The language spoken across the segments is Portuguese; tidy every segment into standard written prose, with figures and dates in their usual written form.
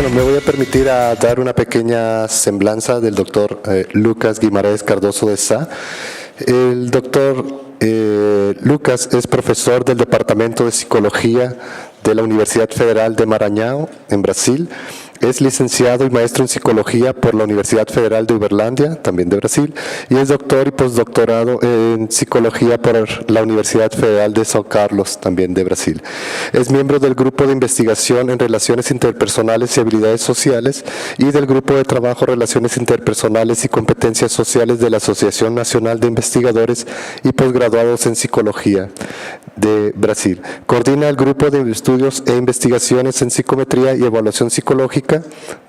Bueno, me voy a permitir dar una pequeña semblanza del doctor Lucas Guimarães Cardoso de Sá. El doctor Lucas es profesor del Departamento de Psicología de la Universidad Federal de Maranhão, en Brasil. Es licenciado y maestro en Psicología por la Universidad Federal de Uberlândia, también de Brasil, y es doctor y postdoctorado en Psicología por la Universidad Federal de São Carlos, también de Brasil. Es miembro del Grupo de Investigación en Relaciones Interpersonales y Habilidades Sociales y del Grupo de Trabajo Relaciones Interpersonales y Competencias Sociales de la Asociación Nacional de Investigadores y Posgraduados en Psicología de Brasil. Coordina el Grupo de Estudios e Investigaciones en Psicometría y Evaluación Psicológica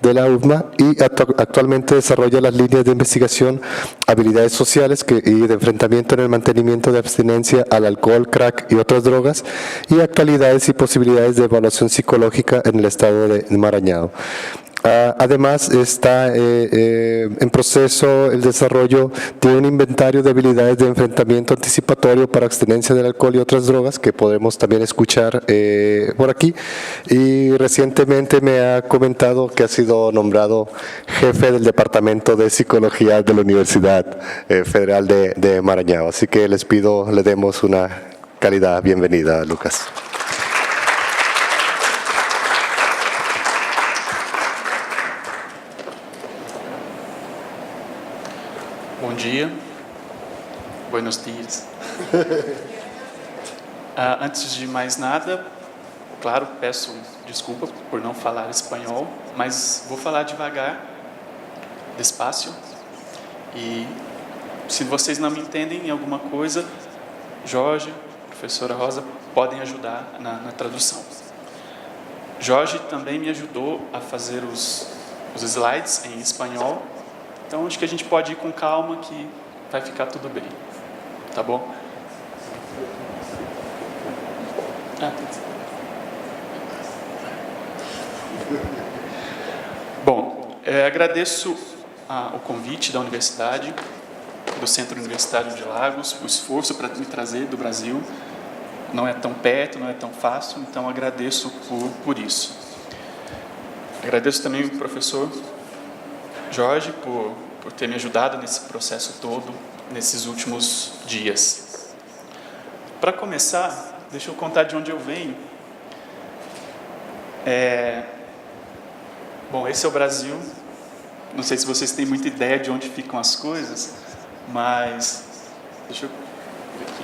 de la UFMA y actualmente desarrolla las líneas de investigación habilidades sociales y de enfrentamiento en el mantenimiento de abstinencia al alcohol, crack y otras drogas y actualidades y posibilidades de evaluación psicológica en el estado de Maranhão. Además, está en proceso el desarrollo de un inventario de habilidades de enfrentamiento anticipatorio para abstinencia del alcohol y otras drogas, que podremos también escuchar por aquí. Y recientemente me ha comentado que ha sido nombrado jefe del Departamento de Psicología de la Universidad Federal de Maranhão. Así que les pido, le demos una cálida bienvenida, Lucas. Bom dia, buenos dias. Antes de mais nada, claro, peço desculpa por não falar espanhol, mas vou falar devagar, despacio. E se vocês não me entendem em alguma coisa, Jorge, professora Rosa, podem ajudar na tradução. Jorge também me ajudou a fazer os slides em espanhol. Então, acho que a gente pode ir com calma que vai ficar tudo bem, tá bom? Bom, agradeço o convite da universidade, do Centro Universitário de Lagos, o esforço para me trazer do Brasil. Não é tão perto, não é tão fácil, então agradeço por isso. Agradeço também o professor Jorge, por ter me ajudado nesse processo todo, nesses últimos dias. Para começar, deixa eu contar de onde eu venho. Bom, esse é o Brasil. Não sei se vocês têm muita ideia de onde ficam as coisas, mas deixa eu ver aqui.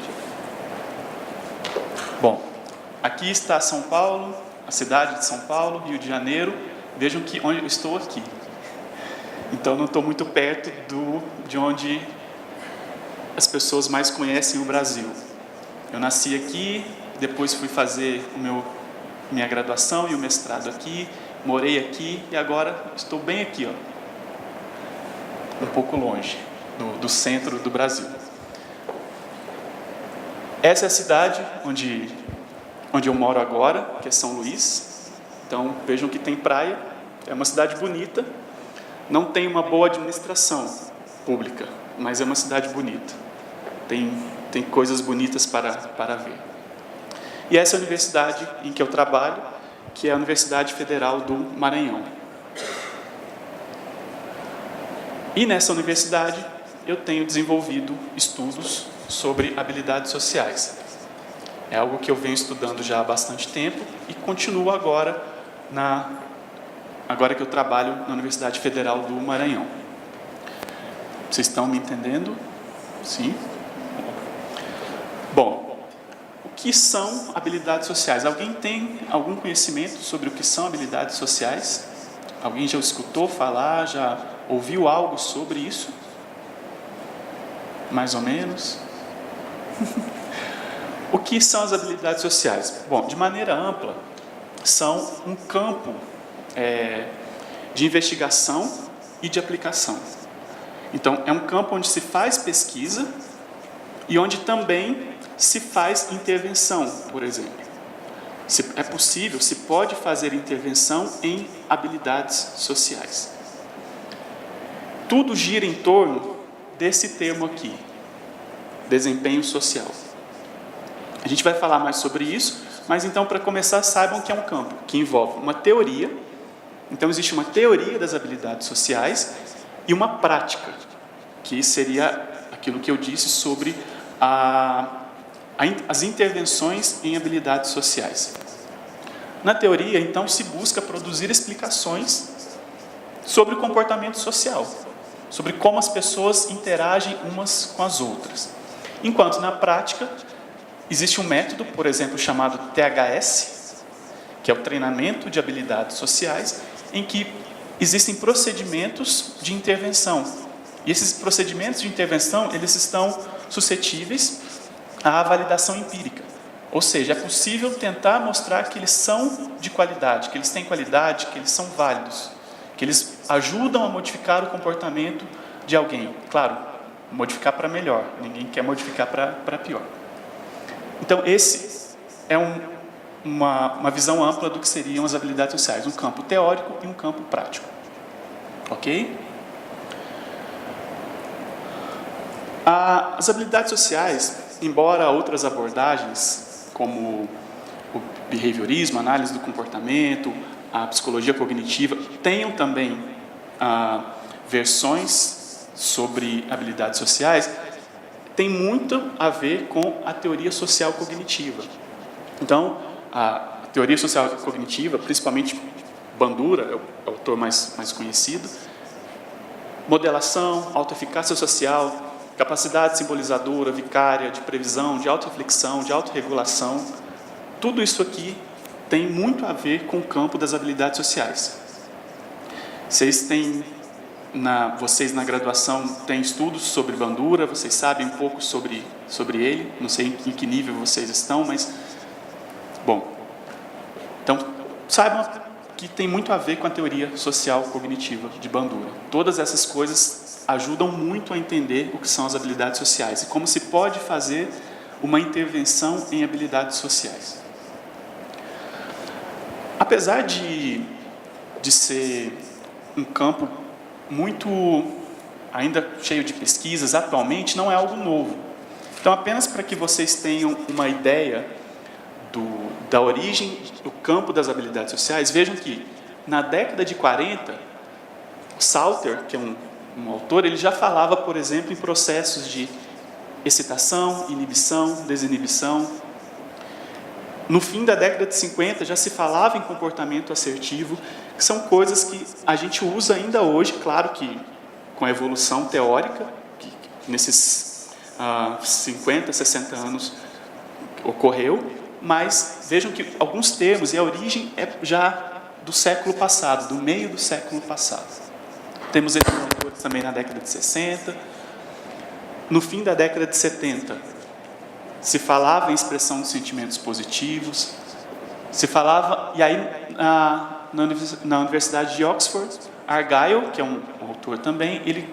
Bom, aqui está São Paulo, a cidade de São Paulo, Rio de Janeiro. Vejam que onde eu estou aqui. Então, não estou muito perto de onde as pessoas mais conhecem o Brasil. Eu nasci aqui, depois fui fazer minha graduação e o mestrado aqui, morei aqui e agora estou bem aqui, ó, um pouco longe do centro do Brasil. Essa é a cidade onde eu moro agora, que é São Luís. Então, vejam que tem praia, é uma cidade bonita. Não tem uma boa administração pública, mas é uma cidade bonita. Tem coisas bonitas para ver. E essa é a universidade em que eu trabalho, que é a Universidade Federal do Maranhão. E nessa universidade eu tenho desenvolvido estudos sobre habilidades sociais. É algo que eu venho estudando já há bastante tempo e continuo agora que eu trabalho na Universidade Federal do Maranhão. Vocês estão me entendendo? Sim? Bom, o que são habilidades sociais? Alguém tem algum conhecimento sobre o que são habilidades sociais? Alguém já escutou falar, já ouviu algo sobre isso? Mais ou menos? O que são as habilidades sociais? Bom, de maneira ampla, são um campo de investigação e de aplicação. Então, é um campo onde se faz pesquisa e onde também se faz intervenção, por exemplo. É possível, se pode fazer intervenção em habilidades sociais. Tudo gira em torno desse termo aqui, desempenho social. A gente vai falar mais sobre isso, mas então, para começar, saibam que é um campo que envolve uma teoria Então, existe uma teoria das habilidades sociais e uma prática, que seria aquilo que eu disse sobre as intervenções em habilidades sociais. Na teoria, então, se busca produzir explicações sobre o comportamento social, sobre como as pessoas interagem umas com as outras. Enquanto na prática, existe um método, por exemplo, chamado THS, que é o treinamento de habilidades sociais, em que existem procedimentos de intervenção. E esses procedimentos de intervenção, eles estão suscetíveis à validação empírica. Ou seja, é possível tentar mostrar que eles são de qualidade, que eles têm qualidade, que eles são válidos, que eles ajudam a modificar o comportamento de alguém. Claro, modificar para melhor, ninguém quer modificar para pior. Então, esse é uma visão ampla do que seriam as habilidades sociais, um campo teórico e um campo prático. Ok? As habilidades sociais, embora outras abordagens, como o behaviorismo, a análise do comportamento, a psicologia cognitiva, tenham também versões sobre habilidades sociais, tem muito a ver com a teoria social cognitiva. Então, a teoria social cognitiva, principalmente Bandura, é o autor mais conhecido, modelação, autoeficácia social, capacidade simbolizadora, vicária, de previsão, de autorreflexão, de autorregulação, tudo isso aqui tem muito a ver com o campo das habilidades sociais. Vocês na graduação têm estudos sobre Bandura, vocês sabem um pouco sobre ele, não sei em que nível vocês estão, mas, bom, então, saibam que tem muito a ver com a teoria social cognitiva de Bandura. Todas essas coisas ajudam muito a entender o que são as habilidades sociais e como se pode fazer uma intervenção em habilidades sociais. Apesar de ser um campo muito ainda cheio de pesquisas, atualmente não é algo novo. Então, apenas para que vocês tenham uma ideia da origem do campo das habilidades sociais, vejam que na década de 40, Salter, que é um autor, ele já falava, por exemplo, em processos de excitação, inibição, desinibição. No fim da década de 50, já se falava em comportamento assertivo, que são coisas que a gente usa ainda hoje, claro que com a evolução teórica, que nesses 50, 60 anos ocorreu, mas vejam que alguns termos, e a origem é já do século passado, do meio do século passado. Temos esses autores também na década de 60. No fim da década de 70, se falava em expressão de sentimentos positivos, se falava, e aí na Universidade de Oxford, Argyle, que é um autor também, ele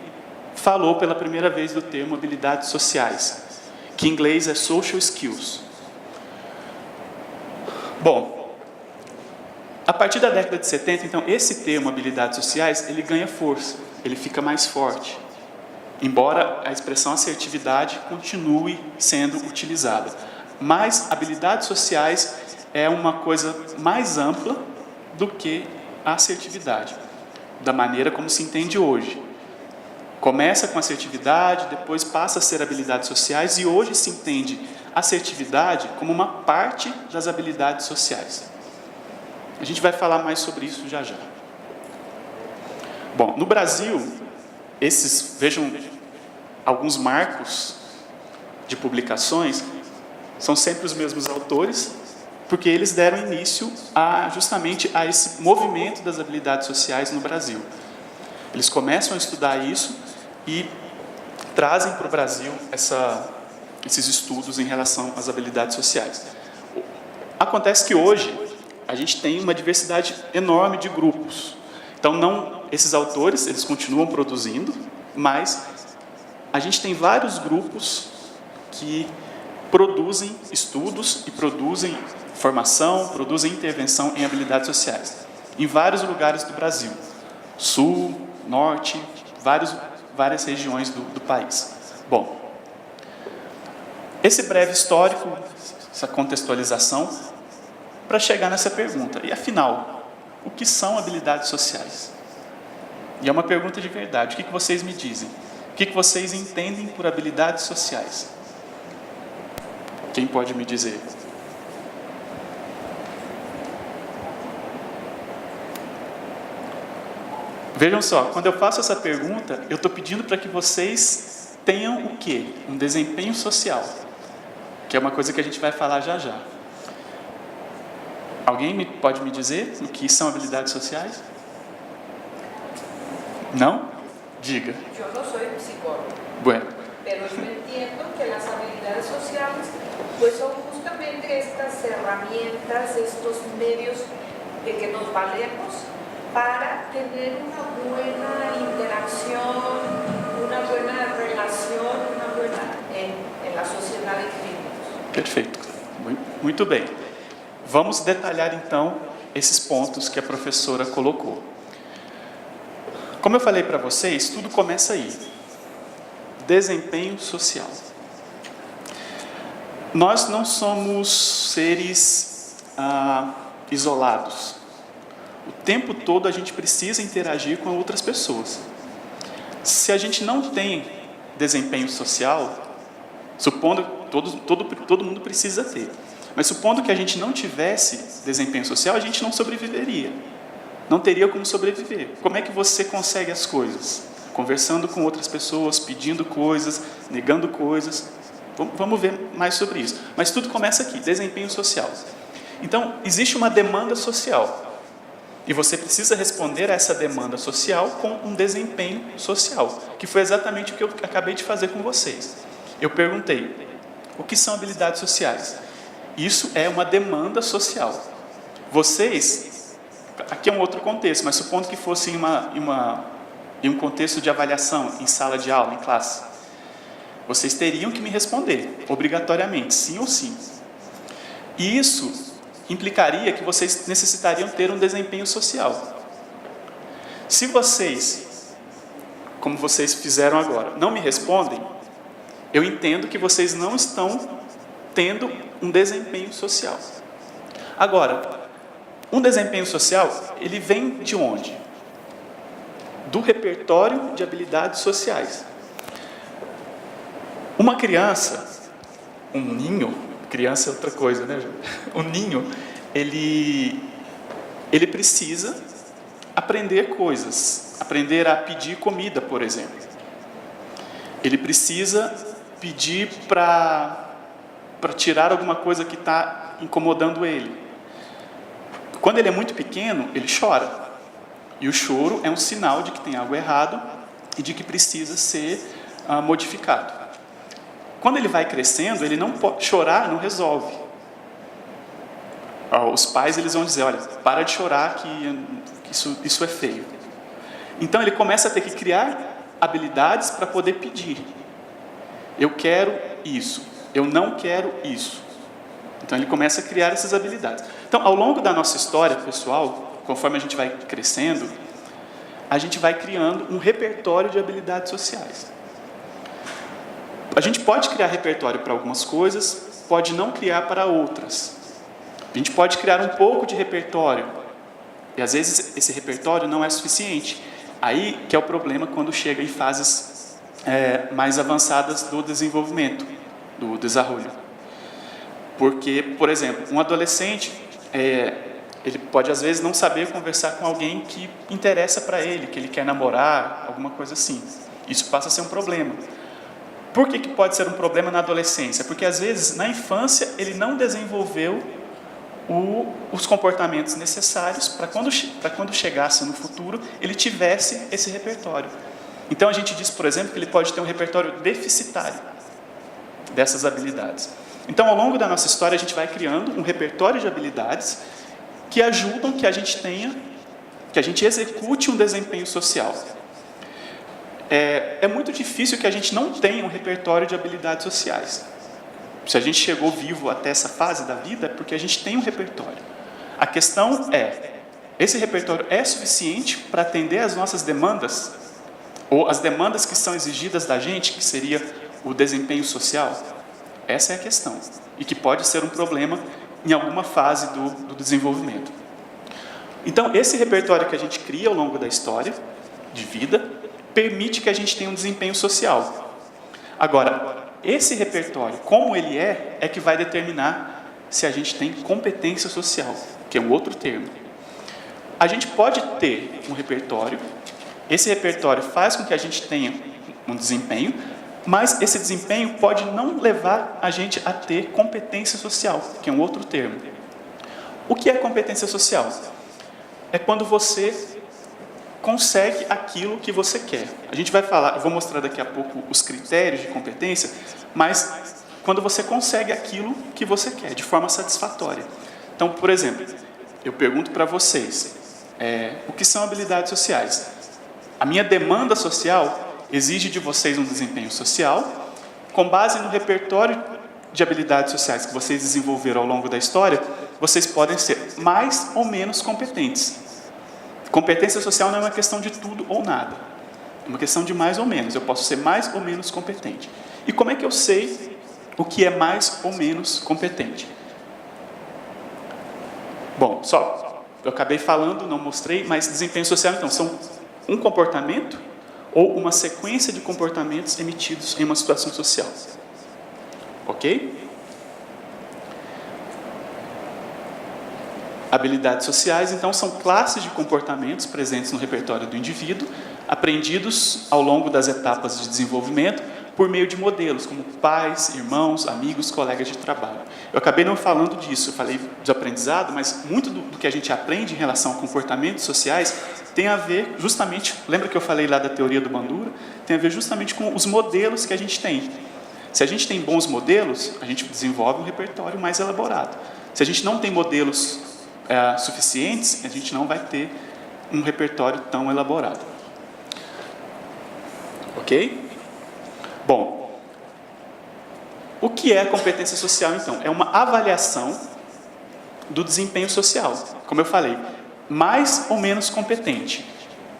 falou pela primeira vez do termo habilidades sociais, que em inglês é social skills. Bom, a partir da década de 70, então, esse termo habilidades sociais, ele ganha força, ele fica mais forte, embora a expressão assertividade continue sendo utilizada. Mas habilidades sociais é uma coisa mais ampla do que a assertividade, da maneira como se entende hoje. Começa com assertividade, depois passa a ser habilidades sociais, e hoje se entende assertividade como uma parte das habilidades sociais. A gente vai falar mais sobre isso já já. Bom, no Brasil, vejam, alguns marcos de publicações são sempre os mesmos autores, porque eles deram início justamente a esse movimento das habilidades sociais no Brasil. Eles começam a estudar isso e trazem para o Brasil esses estudos em relação às habilidades sociais. Acontece que hoje a gente tem uma diversidade enorme de grupos. Então, esses autores, eles continuam produzindo, mas a gente tem vários grupos que produzem estudos e produzem formação, produzem intervenção em habilidades sociais, em vários lugares do Brasil, sul, norte, várias regiões do país. Bom, esse breve histórico, essa contextualização, para chegar nessa pergunta. E afinal, o que são habilidades sociais? E é uma pergunta de verdade. O que vocês me dizem? O que vocês entendem por habilidades sociais? Quem pode me dizer? Vejam só, quando eu faço essa pergunta, eu estou pedindo para que vocês tenham o quê? Um desempenho social, que é uma coisa que a gente vai falar já já. Alguém pode me dizer o que são habilidades sociais? Não? Diga. Yo no soy psicólogo, Bueno, pero yo entiendo que las habilidades sociales pues son justamente estas herramientas, estos medios de que nos valemos para tener una buena interacción, una buena relación, una buena en la sociedad en que vivimos. perfeito. Muito bem. Vamos detalhar então esses pontos que a professora colocou. Como eu falei para vocês, tudo começa aí. Desempenho social. Nós não somos seres isolados. O tempo todo a gente precisa interagir com outras pessoas. Se a gente não tem desempenho social, supondo todo mundo precisa ter, mas supondo que a gente não tivesse desempenho social, a gente não sobreviveria. Não teria como sobreviver. Como é que você consegue as coisas? Conversando com outras pessoas, pedindo coisas, negando coisas. Vamos ver mais sobre isso. Mas tudo começa aqui, desempenho social. Então, existe uma demanda social. E você precisa responder a essa demanda social com um desempenho social, que foi exatamente o que eu acabei de fazer com vocês. Eu perguntei, o que são habilidades sociais? Isso é uma demanda social. Vocês, aqui é um outro contexto, mas supondo que fosse em um contexto de avaliação, em sala de aula, em classe, vocês teriam que me responder, obrigatoriamente, sim ou sim. E isso implicaria que vocês necessitariam ter um desempenho social. Se vocês, como vocês fizeram agora, não me respondem, eu entendo que vocês não estão tendo um desempenho social. Agora, um desempenho social, ele vem de onde? Do repertório de habilidades sociais. Uma criança, um ninho, criança é outra coisa, né? O ninho, ele precisa aprender coisas, aprender a pedir comida, por exemplo. Ele precisa pedir para tirar alguma coisa que está incomodando ele. Quando ele é muito pequeno, ele chora. E o choro é um sinal de que tem algo errado e de que precisa ser modificado. Quando ele vai crescendo, ele não pode chorar, não resolve. Os pais eles vão dizer, olha, para de chorar que isso é feio. Então ele começa a ter que criar habilidades para poder pedir. Eu quero isso, eu não quero isso. Então ele começa a criar essas habilidades. Então, ao longo da nossa história pessoal, conforme a gente vai crescendo, a gente vai criando um repertório de habilidades sociais. A gente pode criar repertório para algumas coisas, pode não criar para outras. A gente pode criar um pouco de repertório, e às vezes esse repertório não é suficiente. Aí que é o problema quando chega em fases mais avançadas do desenvolvimento, do desenvolvimento. Porque, por exemplo, um adolescente, ele pode às vezes não saber conversar com alguém que interessa para ele, que ele quer namorar, alguma coisa assim. Isso passa a ser um problema. Por que pode ser um problema na adolescência? Porque às vezes na infância ele não desenvolveu os comportamentos necessários para quando chegasse no futuro ele tivesse esse repertório. Então a gente diz, por exemplo, que ele pode ter um repertório deficitário dessas habilidades. Então, ao longo da nossa história, a gente vai criando um repertório de habilidades que ajudam que a gente execute um desempenho social. É muito difícil que a gente não tenha um repertório de habilidades sociais. Se a gente chegou vivo até essa fase da vida, é porque a gente tem um repertório. A questão esse repertório é suficiente para atender às nossas demandas, ou as demandas que são exigidas da gente, que seria o desempenho social? Essa é a questão, e que pode ser um problema em alguma fase do desenvolvimento. Então, esse repertório que a gente cria ao longo da história de vida permite que a gente tenha um desempenho social. Agora, esse repertório, como ele é que vai determinar se a gente tem competência social, que é um outro termo. A gente pode ter um repertório, esse repertório faz com que a gente tenha um desempenho, mas esse desempenho pode não levar a gente a ter competência social, que é um outro termo. O que é competência social? É quando você consegue aquilo que você quer. A gente vai falar, eu vou mostrar daqui a pouco os critérios de competência, mas quando você consegue aquilo que você quer, de forma satisfatória. Então, por exemplo, eu pergunto para vocês, o que são habilidades sociais? A minha demanda social exige de vocês um desempenho social, com base no repertório de habilidades sociais que vocês desenvolveram ao longo da história, vocês podem ser mais ou menos competentes. Competência social não é uma questão de tudo ou nada. É uma questão de mais ou menos. Eu posso ser mais ou menos competente. E como é que eu sei o que é mais ou menos competente? Bom, eu acabei falando, não mostrei, mas desempenho social, então, são um comportamento ou uma sequência de comportamentos emitidos em uma situação social. Ok? Habilidades sociais, então, são classes de comportamentos presentes no repertório do indivíduo, aprendidos ao longo das etapas de desenvolvimento por meio de modelos, como pais, irmãos, amigos, colegas de trabalho. Eu acabei não falando disso, eu falei do aprendizado, mas muito do que a gente aprende em relação a comportamentos sociais tem a ver justamente, lembra que eu falei lá da teoria do Bandura? Tem a ver justamente com os modelos que a gente tem. Se a gente tem bons modelos, a gente desenvolve um repertório mais elaborado. Se a gente não tem modelos suficientes, a gente não vai ter um repertório tão elaborado. Ok? Bom, o que é competência social, então? É uma avaliação do desempenho social. Como eu falei, mais ou menos competente,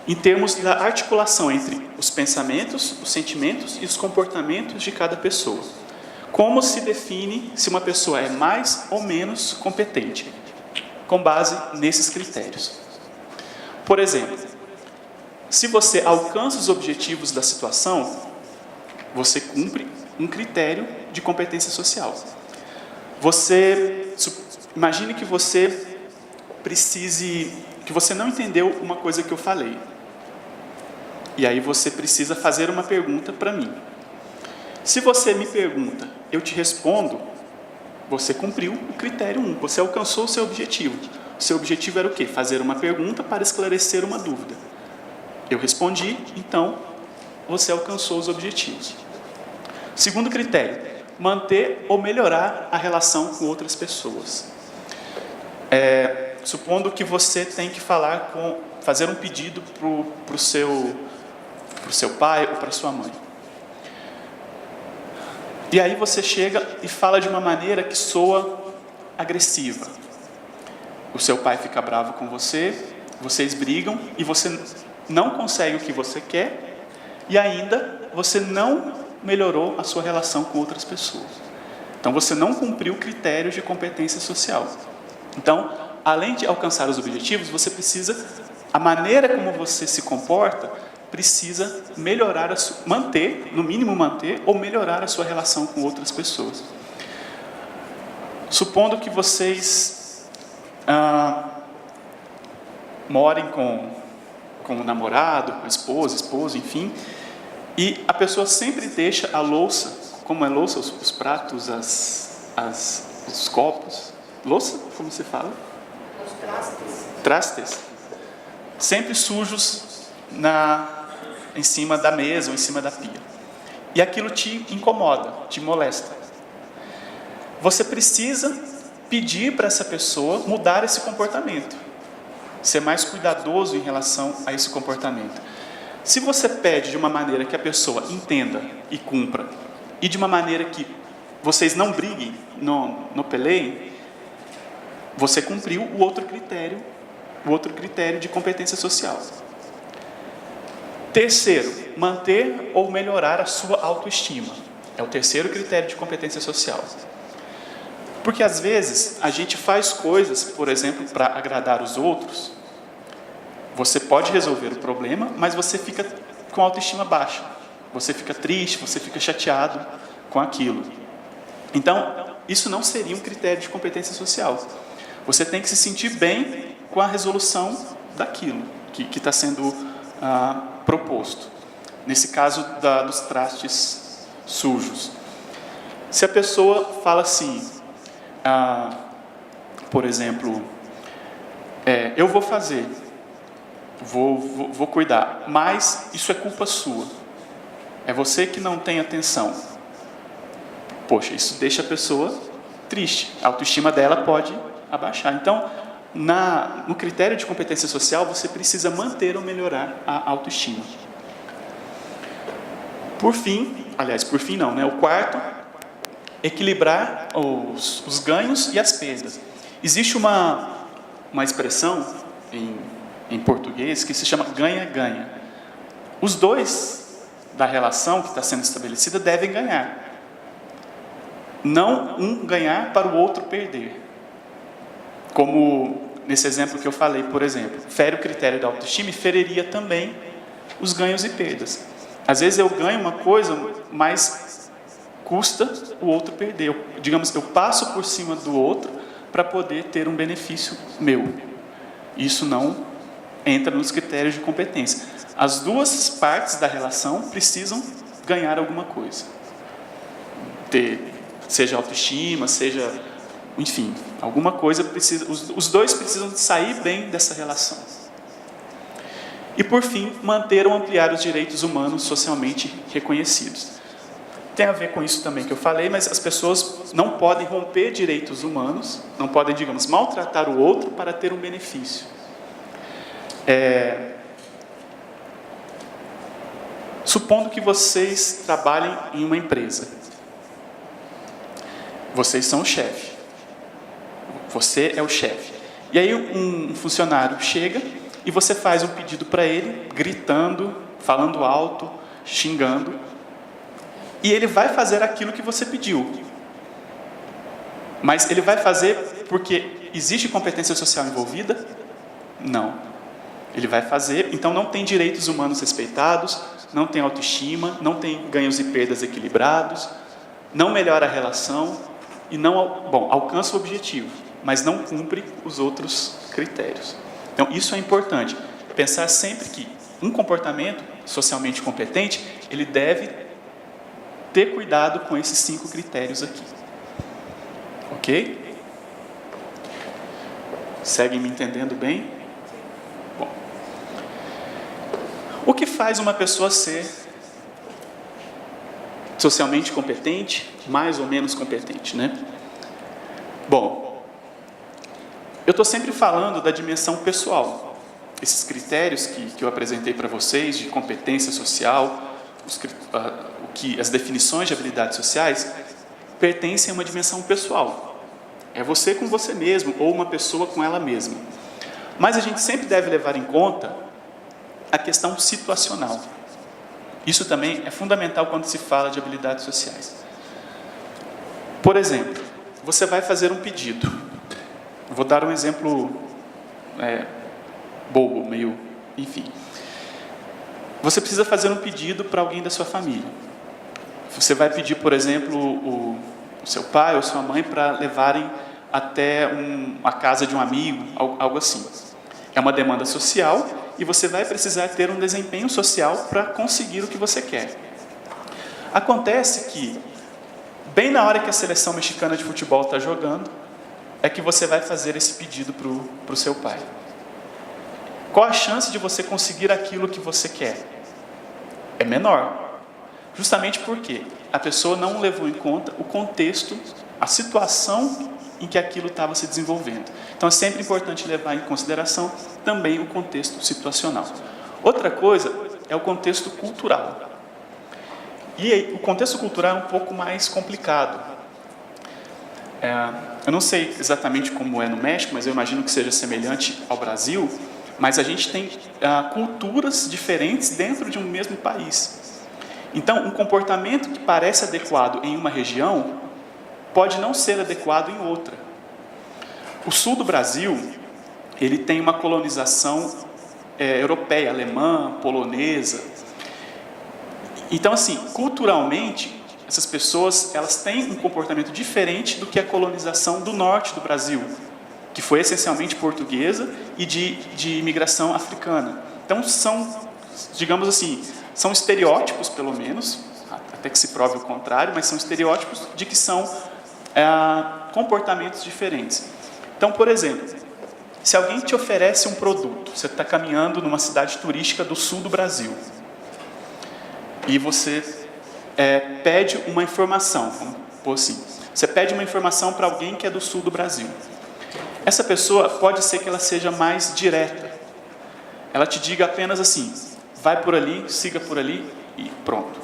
em termos da articulação entre os pensamentos, os sentimentos e os comportamentos de cada pessoa. Como se define se uma pessoa é mais ou menos competente? Com base nesses critérios. Por exemplo, se você alcança os objetivos da situação, você cumpre um critério de competência social. Imagine que você não entendeu uma coisa que eu falei. E aí você precisa fazer uma pergunta para mim. Se você me pergunta, eu te respondo, você cumpriu o critério 1, você alcançou o seu objetivo. O seu objetivo era o quê? Fazer uma pergunta para esclarecer uma dúvida. Eu respondi, então você alcançou os objetivos. Segundo critério, manter ou melhorar a relação com outras pessoas. Supondo que você tem que fazer um pedido para o seu pai ou para sua mãe. E aí você chega e fala de uma maneira que soa agressiva. O seu pai fica bravo com você, vocês brigam e você não consegue o que você quer e ainda você não melhorou a sua relação com outras pessoas. Então você não cumpriu critérios de competência social. Então, além de alcançar os objetivos, a maneira como você se comporta precisa melhorar, no mínimo manter ou melhorar a sua relação com outras pessoas. Supondo que vocês morem com o namorado, com a esposo, enfim, e a pessoa sempre deixa a louça, como é louça, os pratos, os copos, louça, como se fala? Os trastes. Trastes, sempre sujos em cima da mesa ou em cima da pia. E aquilo te incomoda, te molesta. Você precisa pedir para essa pessoa mudar esse comportamento, ser mais cuidadoso em relação a esse comportamento. Se você pede de uma maneira que a pessoa entenda e cumpra, e de uma maneira que vocês não briguem, não peleiem, você cumpriu o outro critério de competência social. Terceiro, manter ou melhorar a sua autoestima. É o terceiro critério de competência social. Porque às vezes a gente faz coisas, por exemplo, para agradar os outros, Você pode resolver o problema, mas você fica com a autoestima baixa. Você fica triste, você fica chateado com aquilo. Então, isso não seria um critério de competência social. Você tem que se sentir bem com a resolução daquilo que está sendo proposto. Nesse caso dos trastes sujos. Se a pessoa fala assim, por exemplo, eu vou fazer, vou cuidar, mas isso é culpa sua. É você que não tem atenção. Poxa, isso deixa a pessoa triste. A autoestima dela pode abaixar. Então, no critério de competência social, você precisa manter ou melhorar a autoestima. Por fim não, né? O quarto, equilibrar os ganhos e as perdas. Existe uma expressão em português que se chama ganha-ganha. Os dois da relação que está sendo estabelecida devem ganhar. Não um ganhar para o outro perder. Como nesse exemplo que eu falei, por exemplo, fere o critério da autoestima e feriria também os ganhos e perdas. Às vezes eu ganho uma coisa, mas custa o outro perder. Digamos, eu passo por cima do outro para poder ter um benefício meu. Isso não entra nos critérios de competência. As duas partes da relação precisam ganhar alguma coisa. Seja autoestima, seja, enfim, alguma coisa precisa. Os dois precisam sair bem dessa relação. E por fim, manter ou ampliar os direitos humanos socialmente reconhecidos. Tem a ver com isso também que eu falei, mas as pessoas não podem romper direitos humanos, não podem, digamos, maltratar o outro para ter um benefício. Supondo que vocês trabalhem em uma empresa. Vocês são o chefe. Você é o chefe. E aí um funcionário chega e você faz um pedido para ele, gritando, falando alto, xingando. E ele vai fazer aquilo que você pediu. Mas ele vai fazer porque existe competência social envolvida? Não. Ele vai fazer, então não tem direitos humanos respeitados, não tem autoestima, não tem ganhos e perdas equilibrados, não melhora a relação e não, alcança o objetivo, mas não cumpre os outros critérios. Então, isso é importante. Pensar sempre que um comportamento socialmente competente, ele deve ter cuidado com esses 5 critérios aqui. Ok? Seguem me entendendo bem? Bom. O que faz uma pessoa ser socialmente competente, mais ou menos competente, né? Bom, eu estou sempre falando da dimensão pessoal. Esses critérios que eu apresentei para vocês, de competência social, as definições de habilidades sociais, pertencem a uma dimensão pessoal. É você com você mesmo, ou uma pessoa com ela mesma. Mas a gente sempre deve levar em conta a questão situacional. Isso também é fundamental quando se fala de habilidades sociais. Por exemplo, você vai fazer um pedido. Vou dar um exemplo bobo, meio, enfim. Você precisa fazer um pedido para alguém da sua família. Você vai pedir, por exemplo, o seu pai ou sua mãe para levarem até a casa de um amigo, algo assim. É uma demanda social e você vai precisar ter um desempenho social para conseguir o que você quer. Acontece que, bem na hora que a seleção mexicana de futebol está jogando, é que você vai fazer esse pedido para o seu pai. Qual a chance de você conseguir aquilo que você quer? É menor. Justamente porque a pessoa não levou em conta o contexto, a situação em que aquilo estava se desenvolvendo. Então é sempre importante levar em consideração também o contexto situacional. Outra coisa é o contexto cultural. E aí, o contexto cultural é um pouco mais complicado. Eu não sei exatamente como é no México, mas eu imagino que seja semelhante ao Brasil, mas a gente tem culturas diferentes dentro de um mesmo país. Então, um comportamento que parece adequado em uma região pode não ser adequado em outra. O sul do Brasil, ele tem uma colonização europeia, alemã, polonesa. Então, assim, culturalmente, essas pessoas elas têm um comportamento diferente do que a colonização do norte do Brasil, que foi essencialmente portuguesa e de imigração africana. Então, são, digamos assim, são estereótipos, pelo menos, até que se prove o contrário, mas são estereótipos de que são comportamentos diferentes. Então, por exemplo, se alguém te oferece um produto, você está caminhando numa cidade turística do sul do Brasil, e você pede uma informação, vamos pôr assim, você pede uma informação para alguém que é do sul do Brasil. Essa pessoa pode ser que ela seja mais direta. Ela te diga apenas assim, vai por ali, siga por ali e pronto.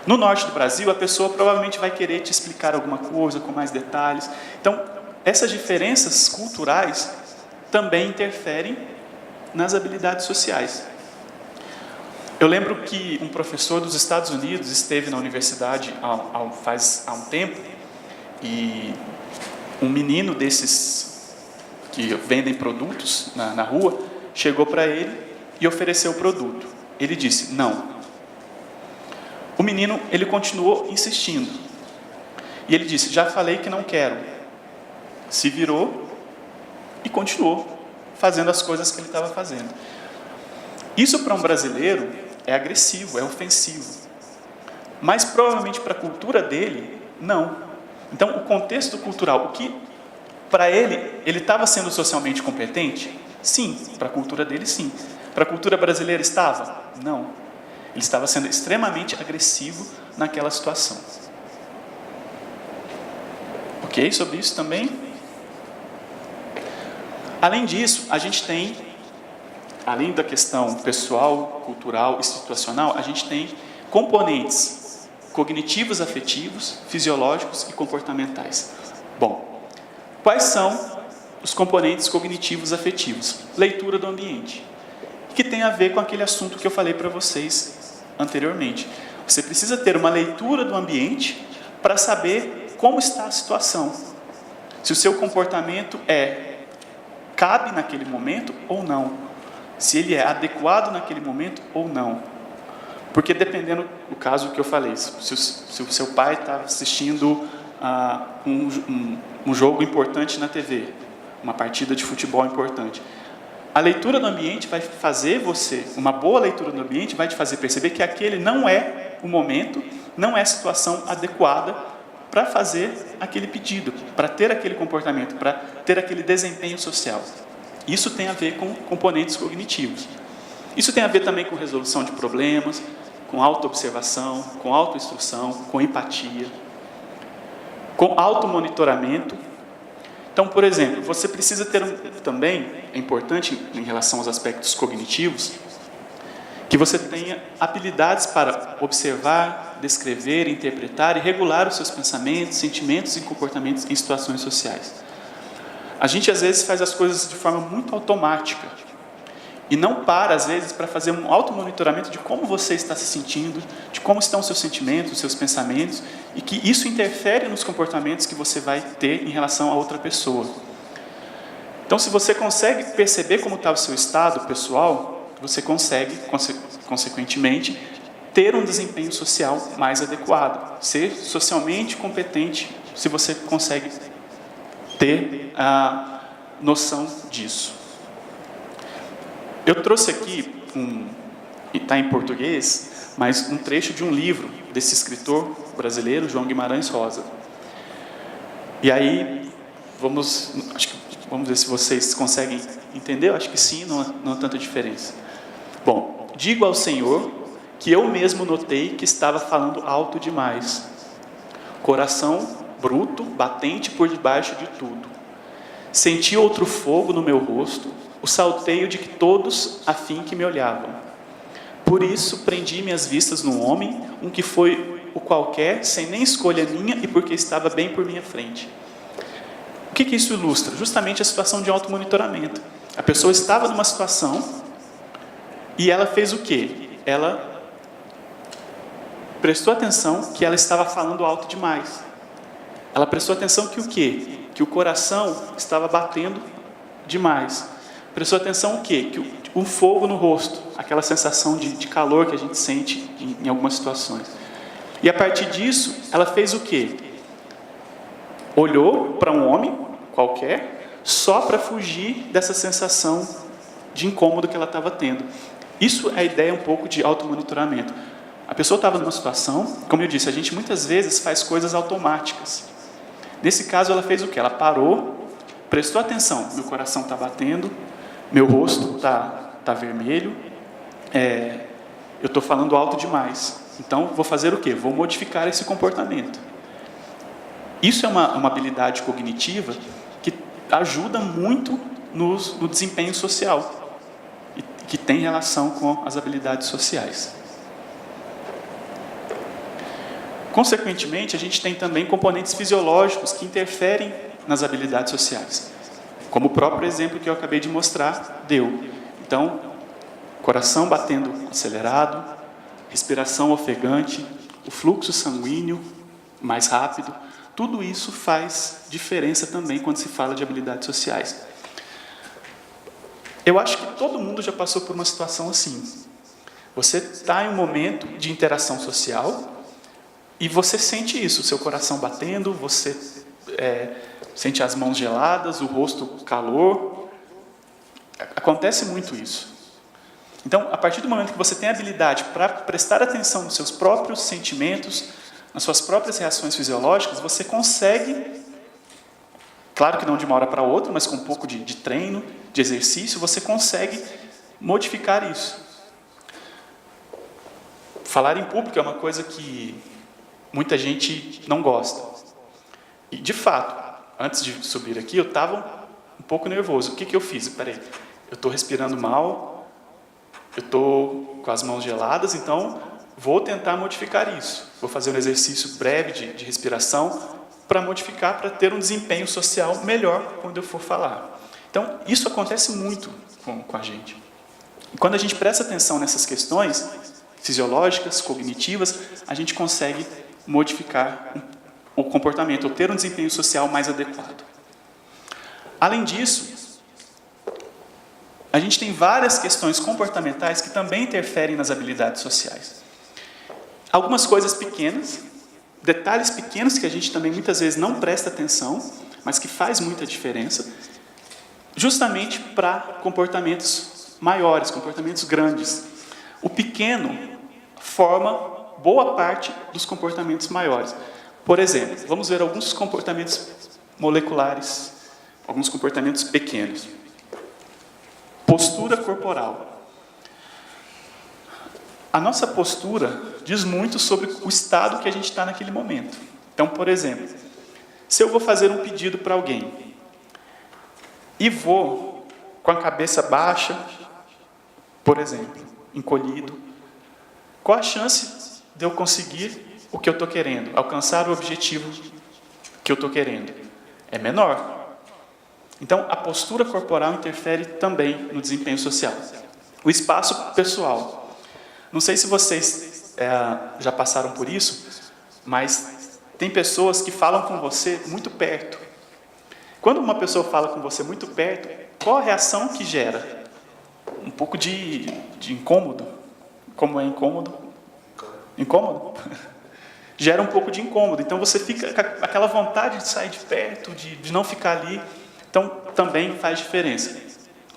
No norte do Brasil, a pessoa provavelmente vai querer te explicar alguma coisa com mais detalhes. Então, essas diferenças culturais também interferem nas habilidades sociais. Eu lembro que um professor dos Estados Unidos esteve na universidade há um tempo, e um menino desses que vendem produtos na rua chegou para ele e ofereceu o produto. Ele disse, não. O menino, ele continuou insistindo. E ele disse, já falei que não quero. Se virou e continuou fazendo as coisas que ele estava fazendo. Isso para um brasileiro é agressivo, é ofensivo. Mas provavelmente para a cultura dele, não. Então, o contexto cultural, o que para ele estava sendo socialmente competente? Sim, para a cultura dele, sim. Para a cultura brasileira estava? Não. Ele estava sendo extremamente agressivo naquela situação. Ok? Sobre isso também? Além disso, a gente tem, além da questão pessoal, cultural e situacional, a gente tem componentes cognitivos, afetivos, fisiológicos e comportamentais. Bom, quais são os componentes cognitivos afetivos? Leitura do ambiente, que tem a ver com aquele assunto que eu falei para vocês anteriormente. Você precisa ter uma leitura do ambiente para saber como está a situação. Se o seu comportamento cabe naquele momento ou não. Se ele é adequado naquele momento ou não. Porque dependendo do caso que eu falei, se o seu pai está assistindo um jogo importante na TV, uma partida de futebol importante, a leitura do ambiente vai fazer você, uma boa leitura do ambiente vai te fazer perceber que aquele não é o momento, não é a situação adequada para fazer aquele pedido, para ter aquele comportamento, para ter aquele desempenho social. Isso tem a ver com componentes cognitivos. Isso tem a ver também com resolução de problemas, com autoobservação, com autoinstrução, com empatia, com automonitoramento. Então, por exemplo, você precisa ter também, é importante em relação aos aspectos cognitivos, que você tenha habilidades para observar, descrever, interpretar e regular os seus pensamentos, sentimentos e comportamentos em situações sociais. A gente, às vezes, faz as coisas de forma muito automática e não para, às vezes, para fazer um automonitoramento de como você está se sentindo, de como estão os seus sentimentos, os seus pensamentos, e que isso interfere nos comportamentos que você vai ter em relação a outra pessoa. Então, se você consegue perceber como está o seu estado pessoal, você consegue, consequentemente, ter um desempenho social mais adequado, ser socialmente competente, se você consegue ter a noção disso. Eu trouxe aqui, está em português, mas um trecho de um livro desse escritor brasileiro, João Guimarães Rosa. E aí, vamos ver se vocês conseguem entender, eu acho que sim, não há tanta diferença. Bom, digo ao Senhor que eu mesmo notei que estava falando alto demais. Coração bruto, batente por debaixo de tudo. Senti outro fogo no meu rosto, o salteio de que todos a fim que me olhavam. Por isso prendi minhas vistas no homem, um que foi o qualquer, sem nem escolha minha e porque estava bem por minha frente. O que isso ilustra? Justamente a situação de automonitoramento. A pessoa estava numa situação e ela fez o quê? Ela prestou atenção que ela estava falando alto demais. Ela prestou atenção que o quê? Que o coração estava batendo demais. prestou atenção o quê? Que o fogo no rosto, aquela sensação de calor que a gente sente em algumas situações. E a partir disso, ela fez o quê? Olhou para um homem qualquer, só para fugir dessa sensação de incômodo que ela estava tendo. Isso é a ideia um pouco de automonitoramento. A pessoa estava numa situação, como eu disse, a gente muitas vezes faz coisas automáticas. Nesse caso, ela fez o quê? Ela parou, prestou atenção, meu coração está batendo, meu rosto está vermelho, eu estou falando alto demais. Então, vou fazer o quê? Vou modificar esse comportamento. Isso é uma habilidade cognitiva que ajuda muito no desempenho social e que tem relação com as habilidades sociais. Consequentemente, a gente tem também componentes fisiológicos que interferem nas habilidades sociais, como o próprio exemplo que eu acabei de mostrar deu. Então, coração batendo acelerado, respiração ofegante, o fluxo sanguíneo mais rápido, tudo isso faz diferença também quando se fala de habilidades sociais. Eu acho que todo mundo já passou por uma situação assim. Você está em um momento de interação social e você sente isso, o seu coração batendo, você sente as mãos geladas, o rosto calor. Acontece muito isso. Então, a partir do momento que você tem a habilidade para prestar atenção nos seus próprios sentimentos, nas suas próprias reações fisiológicas, você consegue, claro que não de uma hora para outra, mas com um pouco de treino, de exercício, você consegue modificar isso. Falar em público é uma coisa que muita gente não gosta. E, de fato, antes de subir aqui, eu estava um pouco nervoso. O que eu fiz? Peraí, eu estou respirando mal, eu estou com as mãos geladas, então vou tentar modificar isso. Vou fazer um exercício breve de respiração para modificar, para ter um desempenho social melhor quando eu for falar. Então, isso acontece muito com a gente. E quando a gente presta atenção nessas questões fisiológicas, cognitivas, a gente consegue modificar o comportamento, ou ter um desempenho social mais adequado. Além disso, a gente tem várias questões comportamentais que também interferem nas habilidades sociais. Algumas coisas pequenas, detalhes pequenos que a gente também muitas vezes não presta atenção, mas que faz muita diferença, justamente para comportamentos maiores, comportamentos grandes. O pequeno forma boa parte dos comportamentos maiores. Por exemplo, vamos ver alguns comportamentos moleculares, alguns comportamentos pequenos. Postura corporal. A nossa postura diz muito sobre o estado que a gente está naquele momento. Então, por exemplo, se eu vou fazer um pedido para alguém e vou com a cabeça baixa, por exemplo, encolhido, qual a chance de eu conseguir o que eu estou querendo, alcançar o objetivo que eu estou querendo? É menor. Então, a postura corporal interfere também no desempenho social. O espaço pessoal. Não sei se vocês já passaram por isso, mas tem pessoas que falam com você muito perto. Quando uma pessoa fala com você muito perto, qual a reação que gera? Um pouco de incômodo. Como é incômodo? Incômodo? Gera um pouco de incômodo. Então, você fica com aquela vontade de sair de perto, de não ficar ali. Então, também faz diferença.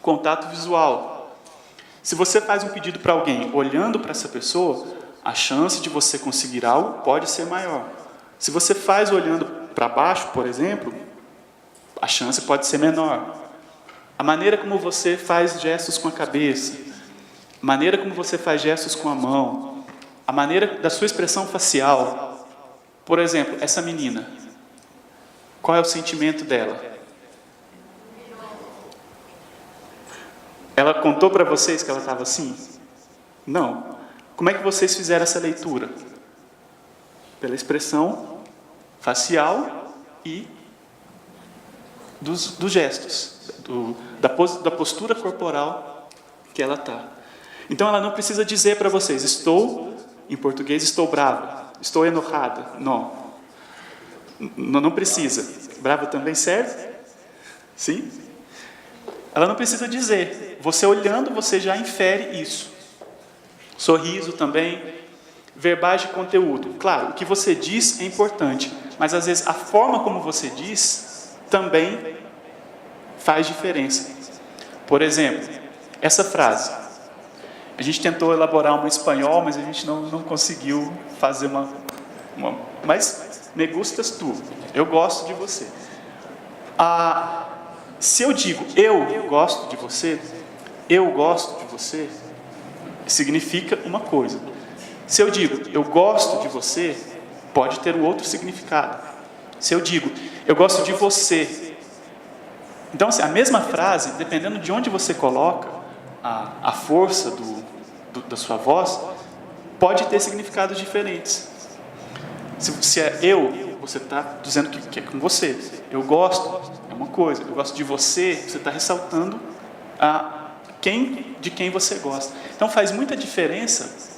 Contato visual. Se você faz um pedido para alguém olhando para essa pessoa, a chance de você conseguir algo pode ser maior. Se você faz olhando para baixo, por exemplo, a chance pode ser menor. A maneira como você faz gestos com a cabeça, a maneira como você faz gestos com a mão, a maneira da sua expressão facial. Por exemplo, essa menina, qual é o sentimento dela? Ela contou para vocês que ela estava assim? Não. Como é que vocês fizeram essa leitura? Pela expressão facial e dos gestos, da postura corporal que ela está. Então, ela não precisa dizer para vocês, em português, estou brava, estou enojada. Não precisa. Brava também serve? Sim? Ela não precisa dizer. Você olhando, você já infere isso. Sorriso também. Verbais de conteúdo. Claro, o que você diz é importante, mas às vezes a forma como você diz também faz diferença. Por exemplo, essa frase. A gente tentou elaborar uma em espanhol, mas a gente não conseguiu fazer uma... Mas, me gustas tu. Eu gosto de você. Se eu digo, eu gosto de você, significa uma coisa. Se eu digo, eu gosto de você, pode ter um outro significado. Se eu digo, eu gosto de você. Então, assim, a mesma frase, dependendo de onde você coloca a força da sua voz, pode ter significados diferentes. Se é eu, você está dizendo que é com você. Eu gosto, é uma coisa. Eu gosto de você, você está ressaltando de quem você gosta. Então, faz muita diferença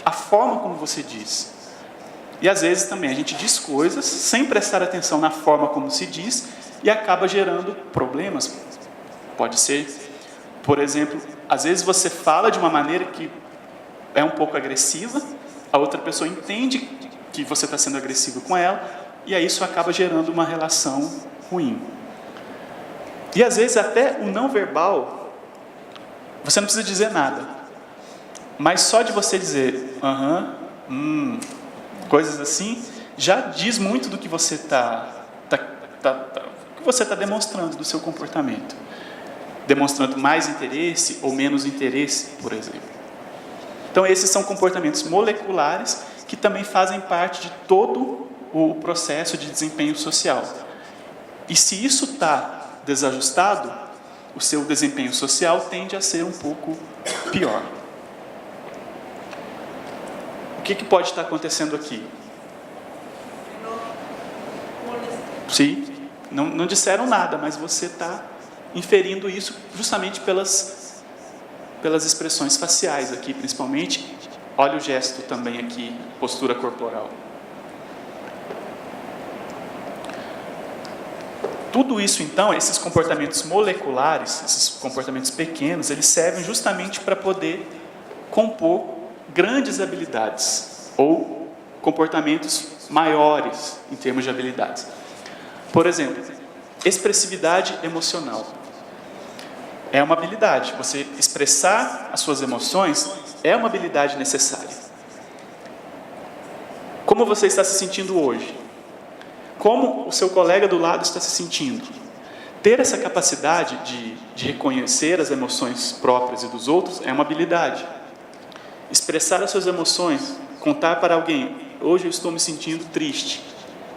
a forma como você diz. E às vezes também a gente diz coisas sem prestar atenção na forma como se diz e acaba gerando problemas. Pode ser, por exemplo, às vezes você fala de uma maneira que é um pouco agressiva, a outra pessoa entende que você está sendo agressivo com ela, e aí isso acaba gerando uma relação ruim. E às vezes até o não verbal, você não precisa dizer nada, mas só de você dizer coisas assim, já diz muito do que você está demonstrando, do seu comportamento. Demonstrando mais interesse ou menos interesse, por exemplo. Então, esses são comportamentos moleculares que também fazem parte de todo o processo de desempenho social. E se isso está desajustado, o seu desempenho social tende a ser um pouco pior. O que pode estar acontecendo aqui? Sim, não disseram nada, mas você está inferindo isso justamente pelas expressões faciais aqui, principalmente. Olha o gesto também aqui, postura corporal. Tudo isso, então, esses comportamentos moleculares, esses comportamentos pequenos, eles servem justamente para poder compor grandes habilidades ou comportamentos maiores em termos de habilidades. Por exemplo, expressividade emocional. É uma habilidade. Você expressar as suas emoções é uma habilidade necessária. Como você está se sentindo hoje? Como o seu colega do lado está se sentindo? Ter essa capacidade de reconhecer as emoções próprias e dos outros é uma habilidade. Expressar as suas emoções, contar para alguém, hoje eu estou me sentindo triste,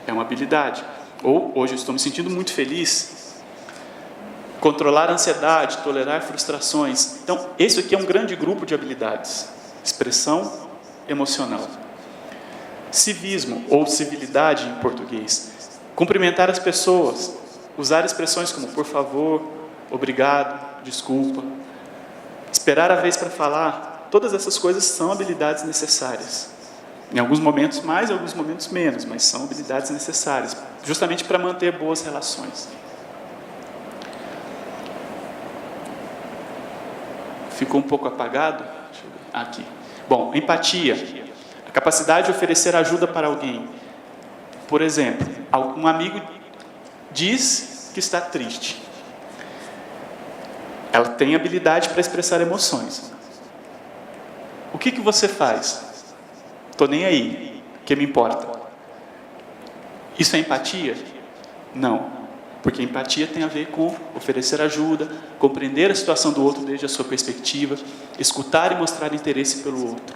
é uma habilidade. Ou, hoje eu estou me sentindo muito feliz. Controlar a ansiedade, tolerar frustrações. Então, esse aqui é um grande grupo de habilidades. Expressão emocional. Civismo, ou civilidade em português. Cumprimentar as pessoas. Usar expressões como por favor, obrigado, desculpa. Esperar a vez para falar. Todas essas coisas são habilidades necessárias. Em alguns momentos mais, em alguns momentos menos, mas são habilidades necessárias, justamente para manter boas relações. Ficou um pouco apagado? Deixa eu ver. Aqui. Bom, empatia. A capacidade de oferecer ajuda para alguém. Por exemplo, um amigo diz que está triste. Ela tem habilidade para expressar emoções. O que você faz? Estou nem aí, o que me importa? Isso é empatia? Não, porque empatia tem a ver com oferecer ajuda, compreender a situação do outro desde a sua perspectiva, escutar e mostrar interesse pelo outro.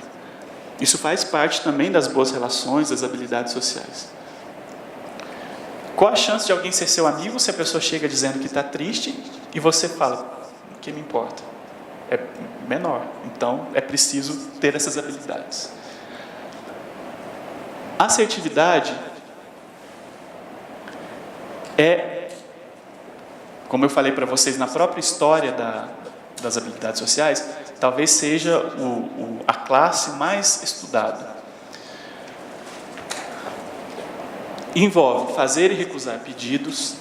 Isso faz parte também das boas relações, das habilidades sociais. Qual a chance de alguém ser seu amigo se a pessoa chega dizendo que está triste e você fala, o que me importa? É menor, então é preciso ter essas habilidades. Assertividade é, como eu falei para vocês, na própria história das habilidades sociais, talvez seja a classe mais estudada. Envolve fazer e recusar pedidos,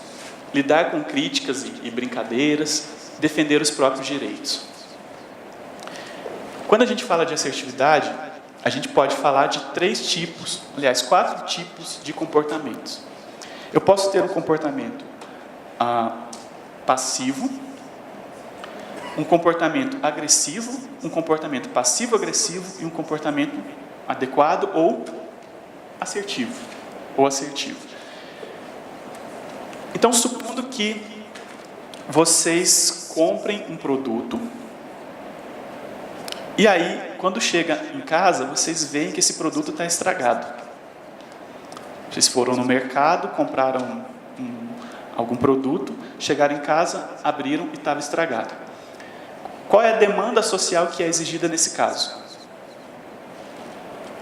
lidar com críticas e brincadeiras, defender os próprios direitos. Quando a gente fala de assertividade, a gente pode falar de 3 tipos, aliás, 4 tipos de comportamentos. Eu posso ter um comportamento passivo, um comportamento agressivo, um comportamento passivo-agressivo e um comportamento adequado ou assertivo. Então, supondo que vocês comprem um produto e aí, quando chega em casa, vocês veem que esse produto está estragado. Vocês foram no mercado, compraram algum produto, chegaram em casa, abriram e estava estragado. Qual é a demanda social que é exigida nesse caso?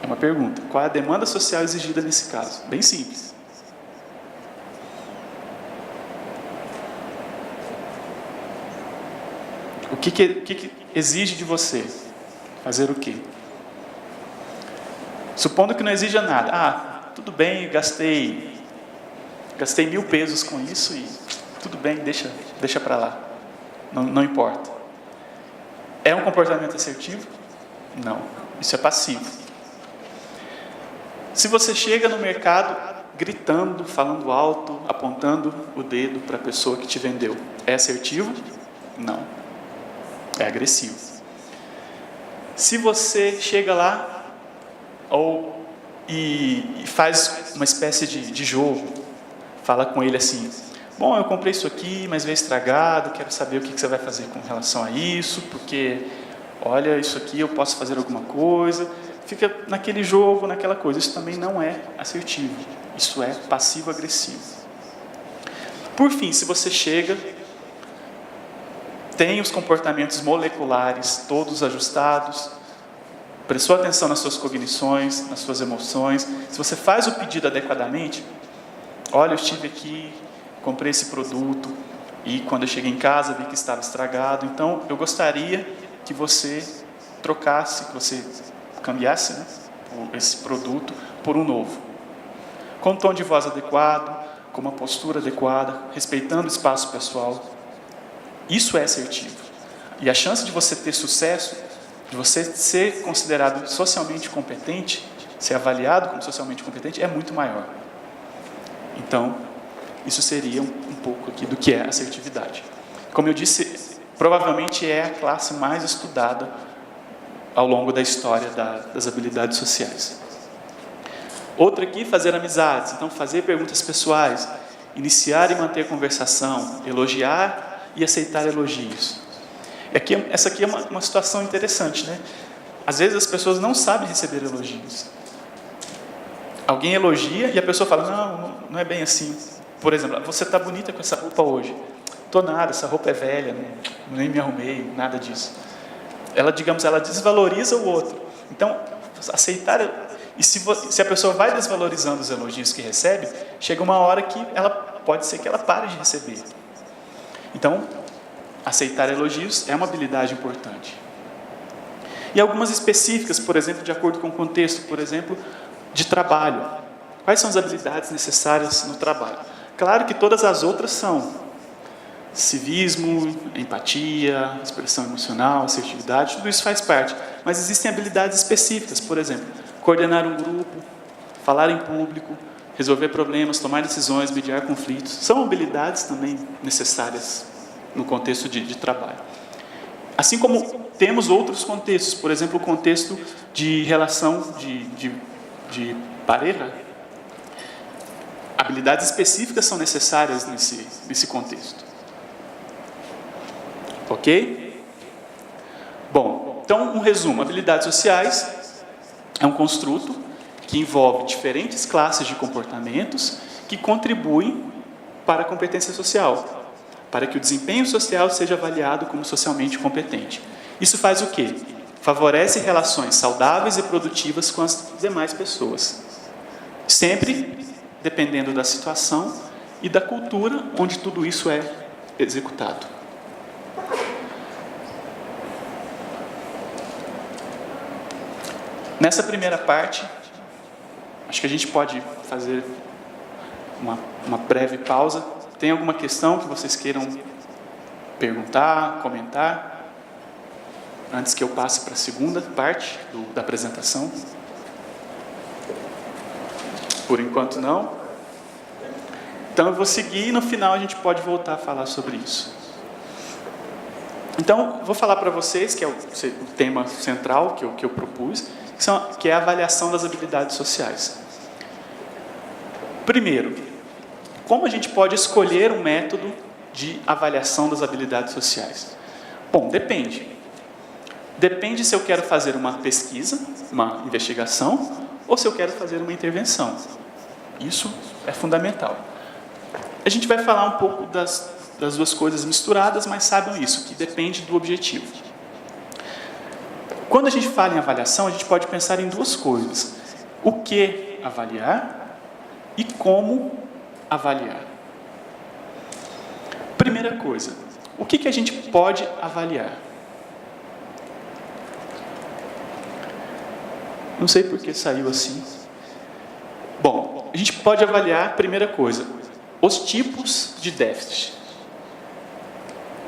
É uma pergunta. Qual é a demanda social exigida nesse caso? Bem simples. O que exige de você? Fazer o quê? Supondo que não exija nada. Tudo bem, gastei 1.000 pesos com isso e tudo bem, deixa para lá. Não importa. É um comportamento assertivo? Não. Isso é passivo. Se você chega no mercado gritando, falando alto, apontando o dedo para a pessoa que te vendeu, é assertivo? Não. É agressivo. Se você chega lá e faz uma espécie de jogo, fala com ele assim: bom, eu comprei isso aqui, mas veio estragado, quero saber o que você vai fazer com relação a isso, porque, olha, isso aqui eu posso fazer alguma coisa. Fica naquele jogo, naquela coisa. Isso também não é assertivo. Isso é passivo-agressivo. Por fim, se você chega, tem os comportamentos moleculares todos ajustados, prestou atenção nas suas cognições, nas suas emoções, se você faz o pedido adequadamente, olha, eu estive aqui, comprei esse produto e quando eu cheguei em casa vi que estava estragado, então eu gostaria que você trocasse, que você cambiasse, né, esse produto por um novo. Com um tom de voz adequado, com uma postura adequada, respeitando o espaço pessoal. Isso é assertivo. E a chance de você ter sucesso, de você ser considerado socialmente competente, ser avaliado como socialmente competente, é muito maior. Então, isso seria um pouco aqui do que é assertividade. Como eu disse, provavelmente é a classe mais estudada ao longo da história das habilidades sociais. Outra aqui, fazer amizades. Então, fazer perguntas pessoais, iniciar e manter conversação, elogiar e aceitar elogios. Essa aqui é uma situação interessante, né? Às vezes as pessoas não sabem receber elogios. Alguém elogia e a pessoa fala: não é bem assim. Por exemplo, você está bonita com essa roupa hoje. Estou nada, essa roupa é velha, nem me arrumei, nada disso. Ela desvaloriza o outro. Então, aceitar... E se a pessoa vai desvalorizando os elogios que recebe, chega uma hora que pode ser que ela pare de receber. Então, aceitar elogios é uma habilidade importante. E algumas específicas, por exemplo, de acordo com o contexto, por exemplo, de trabalho. Quais são as habilidades necessárias no trabalho? Claro que todas as outras são civismo, empatia, expressão emocional, assertividade, tudo isso faz parte. Mas existem habilidades específicas, por exemplo, coordenar um grupo, falar em público, resolver problemas, tomar decisões, mediar conflitos. São habilidades também necessárias no contexto de trabalho. Assim como temos outros contextos, por exemplo, o contexto de relação de pareja. Habilidades específicas são necessárias nesse contexto. Ok? Bom, então um resumo. Habilidades sociais é um construto que envolve diferentes classes de comportamentos que contribuem para a competência social, para que o desempenho social seja avaliado como socialmente competente. Isso faz o quê? Favorece relações saudáveis e produtivas com as demais pessoas. Sempre dependendo da situação e da cultura onde tudo isso é executado. Nessa primeira parte, acho que a gente pode fazer uma breve pausa. Tem alguma questão que vocês queiram perguntar, comentar, antes que eu passe para a segunda parte da apresentação? Por enquanto não. Então eu vou seguir e no final a gente pode voltar a falar sobre isso. Então, vou falar para vocês, que é o tema central que eu propus, que é a avaliação das habilidades sociais. Primeiro, como a gente pode escolher um método de avaliação das habilidades sociais? Bom, depende. Depende se eu quero fazer uma pesquisa, uma investigação, ou se eu quero fazer uma intervenção. Isso é fundamental. A gente vai falar um pouco das duas coisas misturadas, mas saibam isso, que depende do objetivo. Quando a gente fala em avaliação, a gente pode pensar em duas coisas. O que avaliar e como avaliar. Primeira coisa, o que a gente pode avaliar? Não sei por que saiu assim. Bom, a gente pode avaliar, primeira coisa, os tipos de déficit.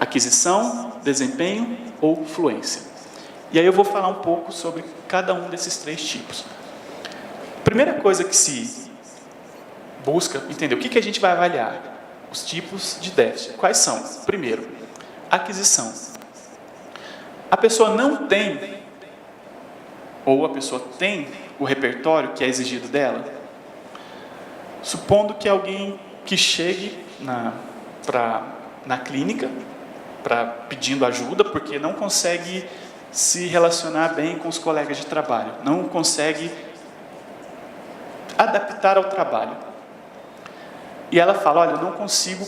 Aquisição, desempenho ou fluência. E aí eu vou falar um pouco sobre cada um desses três tipos. Primeira coisa que se busca entender, o que a gente vai avaliar? Os tipos de déficit. Quais são? Primeiro, aquisição. A pessoa não tem, ou a pessoa tem o repertório que é exigido dela? Supondo que alguém que chegue na clínica, pedindo ajuda, porque não consegue se relacionar bem com os colegas de trabalho, não consegue adaptar ao trabalho. E ela fala, olha, eu não consigo,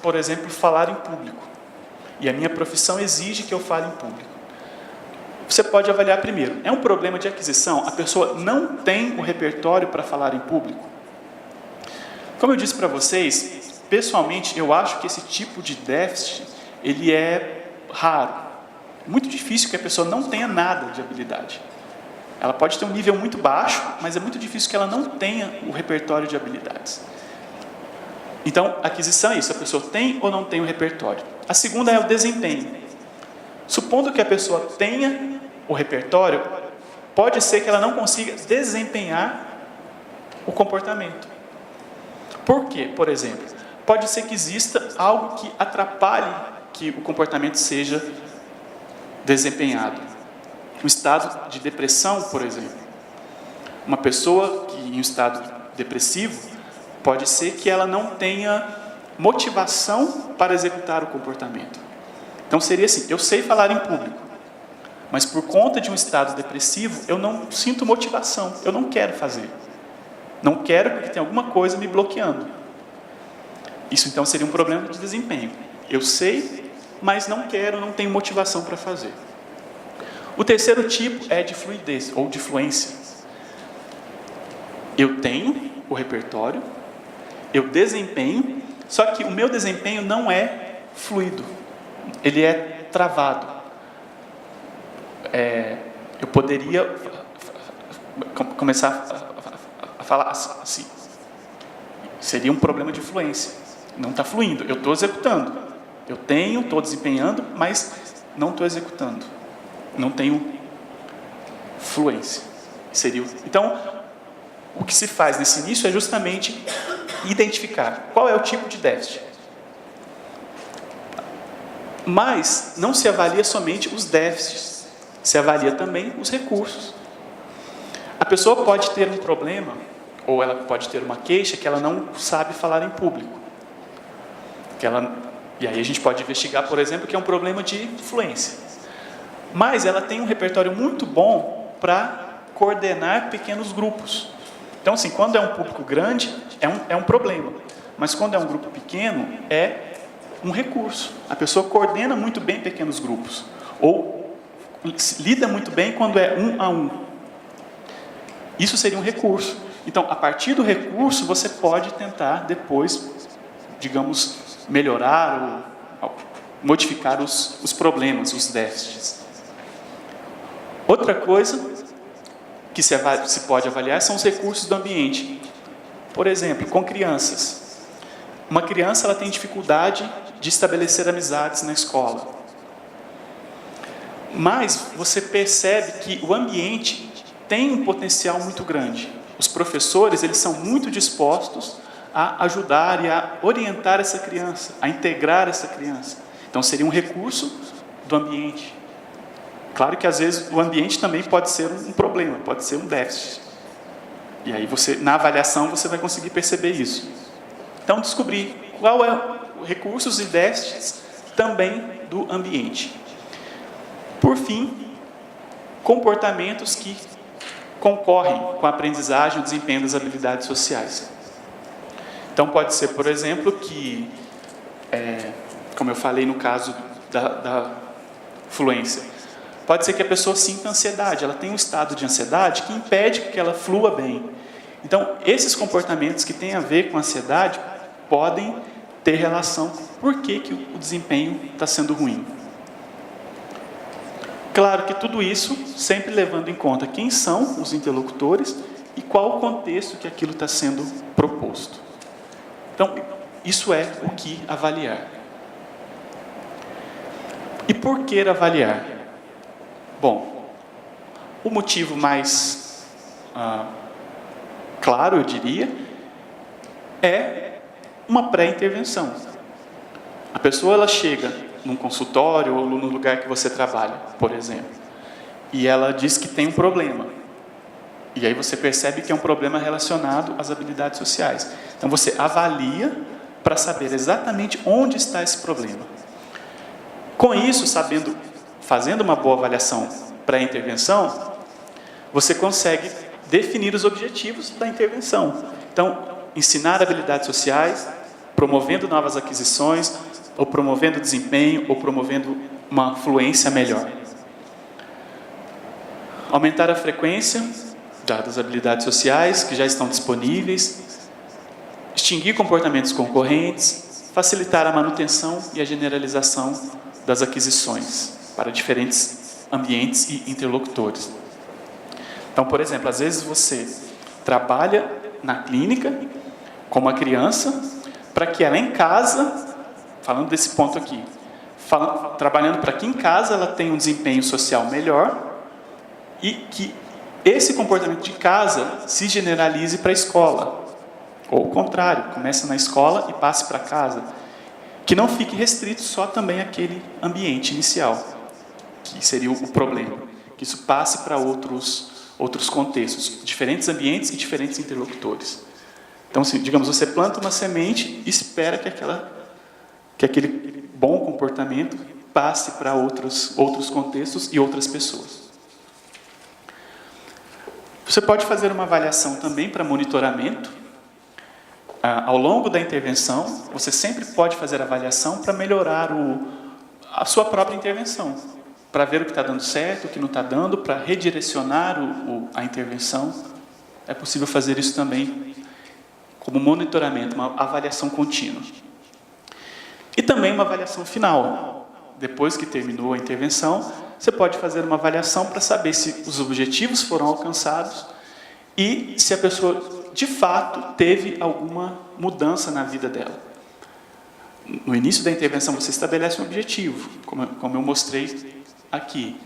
por exemplo, falar em público. E a minha profissão exige que eu fale em público. Você pode avaliar primeiro, é um problema de aquisição? A pessoa não tem o repertório para falar em público? Como eu disse para vocês, pessoalmente, eu acho que esse tipo de déficit, ele é raro. Muito difícil que a pessoa não tenha nada de habilidade. Ela pode ter um nível muito baixo, mas é muito difícil que ela não tenha o repertório de habilidades. Então, aquisição é isso, a pessoa tem ou não tem o repertório. A segunda é o desempenho. Supondo que a pessoa tenha o repertório, pode ser que ela não consiga desempenhar o comportamento. Por quê? Por exemplo, pode ser que exista algo que atrapalhe que o comportamento seja desempenhado. Um estado de depressão, por exemplo. Uma pessoa que em um estado depressivo, pode ser que ela não tenha motivação para executar o comportamento. Então seria assim, eu sei falar em público, mas por conta de um estado depressivo, eu não sinto motivação, eu não quero fazer. Não quero porque tem alguma coisa me bloqueando. Isso então seria um problema de desempenho. Eu sei, mas não quero, não tenho motivação para fazer. O terceiro tipo é de fluidez, ou de fluência. Eu tenho o repertório, eu desempenho, só que o meu desempenho não é fluido, ele é travado. Eu poderia começar a falar assim, seria um problema de fluência, não está fluindo, eu estou executando, eu tenho, estou desempenhando, mas não estou executando, não tenho fluência. Então, o que se faz nesse início é justamente identificar qual é o tipo de déficit. Mas não se avalia somente os déficits, se avalia também os recursos. A pessoa pode ter um problema, ou ela pode ter uma queixa que ela não sabe falar em público. E aí a gente pode investigar, por exemplo, que é um problema de fluência. Mas ela tem um repertório muito bom para coordenar pequenos grupos. Então, assim, quando é um público grande, é um problema. Mas quando é um grupo pequeno, é um recurso. A pessoa coordena muito bem pequenos grupos. Ou lida muito bem quando é 1 a 1. Isso seria um recurso. Então, a partir do recurso, você pode tentar depois, digamos, melhorar ou modificar os problemas, os déficits. Outra coisa que se pode avaliar são os recursos do ambiente. Por exemplo, com crianças. uma criança ela tem dificuldade de estabelecer amizades na escola. Mas você percebe que o ambiente tem um potencial muito grande. Os professores, eles são muito dispostos a ajudar e a orientar essa criança, a integrar essa criança. Então, seria um recurso do ambiente. Claro que, às vezes, o ambiente também pode ser um problema, pode ser um déficit. E aí, na avaliação, você vai conseguir perceber isso. Então, descobrir qual é os recursos e déficits também do ambiente. Por fim, comportamentos que concorrem com a aprendizagem e o desempenho das habilidades sociais. Então, pode ser, por exemplo, que, como eu falei no caso da fluência, pode ser que a pessoa sinta ansiedade, ela tem um estado de ansiedade que impede que ela flua bem. Então, esses comportamentos que têm a ver com ansiedade podem ter relação com por que o desempenho está sendo ruim. Claro que tudo isso sempre levando em conta quem são os interlocutores e qual o contexto que aquilo está sendo proposto. Então, isso é o que avaliar. E por que avaliar? Bom, o motivo mais claro, eu diria, é uma pré-intervenção. A pessoa ela chega num consultório ou no lugar que você trabalha, por exemplo, e ela diz que tem um problema. E aí você percebe que é um problema relacionado às habilidades sociais. Então você avalia para saber exatamente onde está esse problema. Com isso, fazendo uma boa avaliação pré-intervenção, você consegue definir os objetivos da intervenção. Então, ensinar habilidades sociais, promovendo novas aquisições, ou promovendo desempenho, ou promovendo uma fluência melhor. Aumentar a frequência das habilidades sociais que já estão disponíveis, extinguir comportamentos concorrentes, facilitar a manutenção e a generalização das aquisições para diferentes ambientes e interlocutores. Então, por exemplo, às vezes você trabalha na clínica com uma criança para que ela em casa, falando desse ponto aqui, trabalhando para que em casa ela tenha um desempenho social melhor e que esse comportamento de casa se generalize para a escola. Ou o contrário, comece na escola e passe para casa. Que não fique restrito só também àquele ambiente inicial, que seria o problema. Que isso passe para outros contextos, diferentes ambientes e diferentes interlocutores. Então, assim, digamos, você planta uma semente e espera que aquele bom comportamento passe para outros contextos e outras pessoas. Você pode fazer uma avaliação também para monitoramento. Ao longo da intervenção, você sempre pode fazer avaliação para melhorar a sua própria intervenção, para ver o que está dando certo, o que não está dando, para redirecionar a intervenção. É possível fazer isso também como monitoramento, uma avaliação contínua. E também uma avaliação final. Depois que terminou a intervenção, você pode fazer uma avaliação para saber se os objetivos foram alcançados e se a pessoa, de fato, teve alguma mudança na vida dela. No início da intervenção, você estabelece um objetivo, como eu mostrei aqui.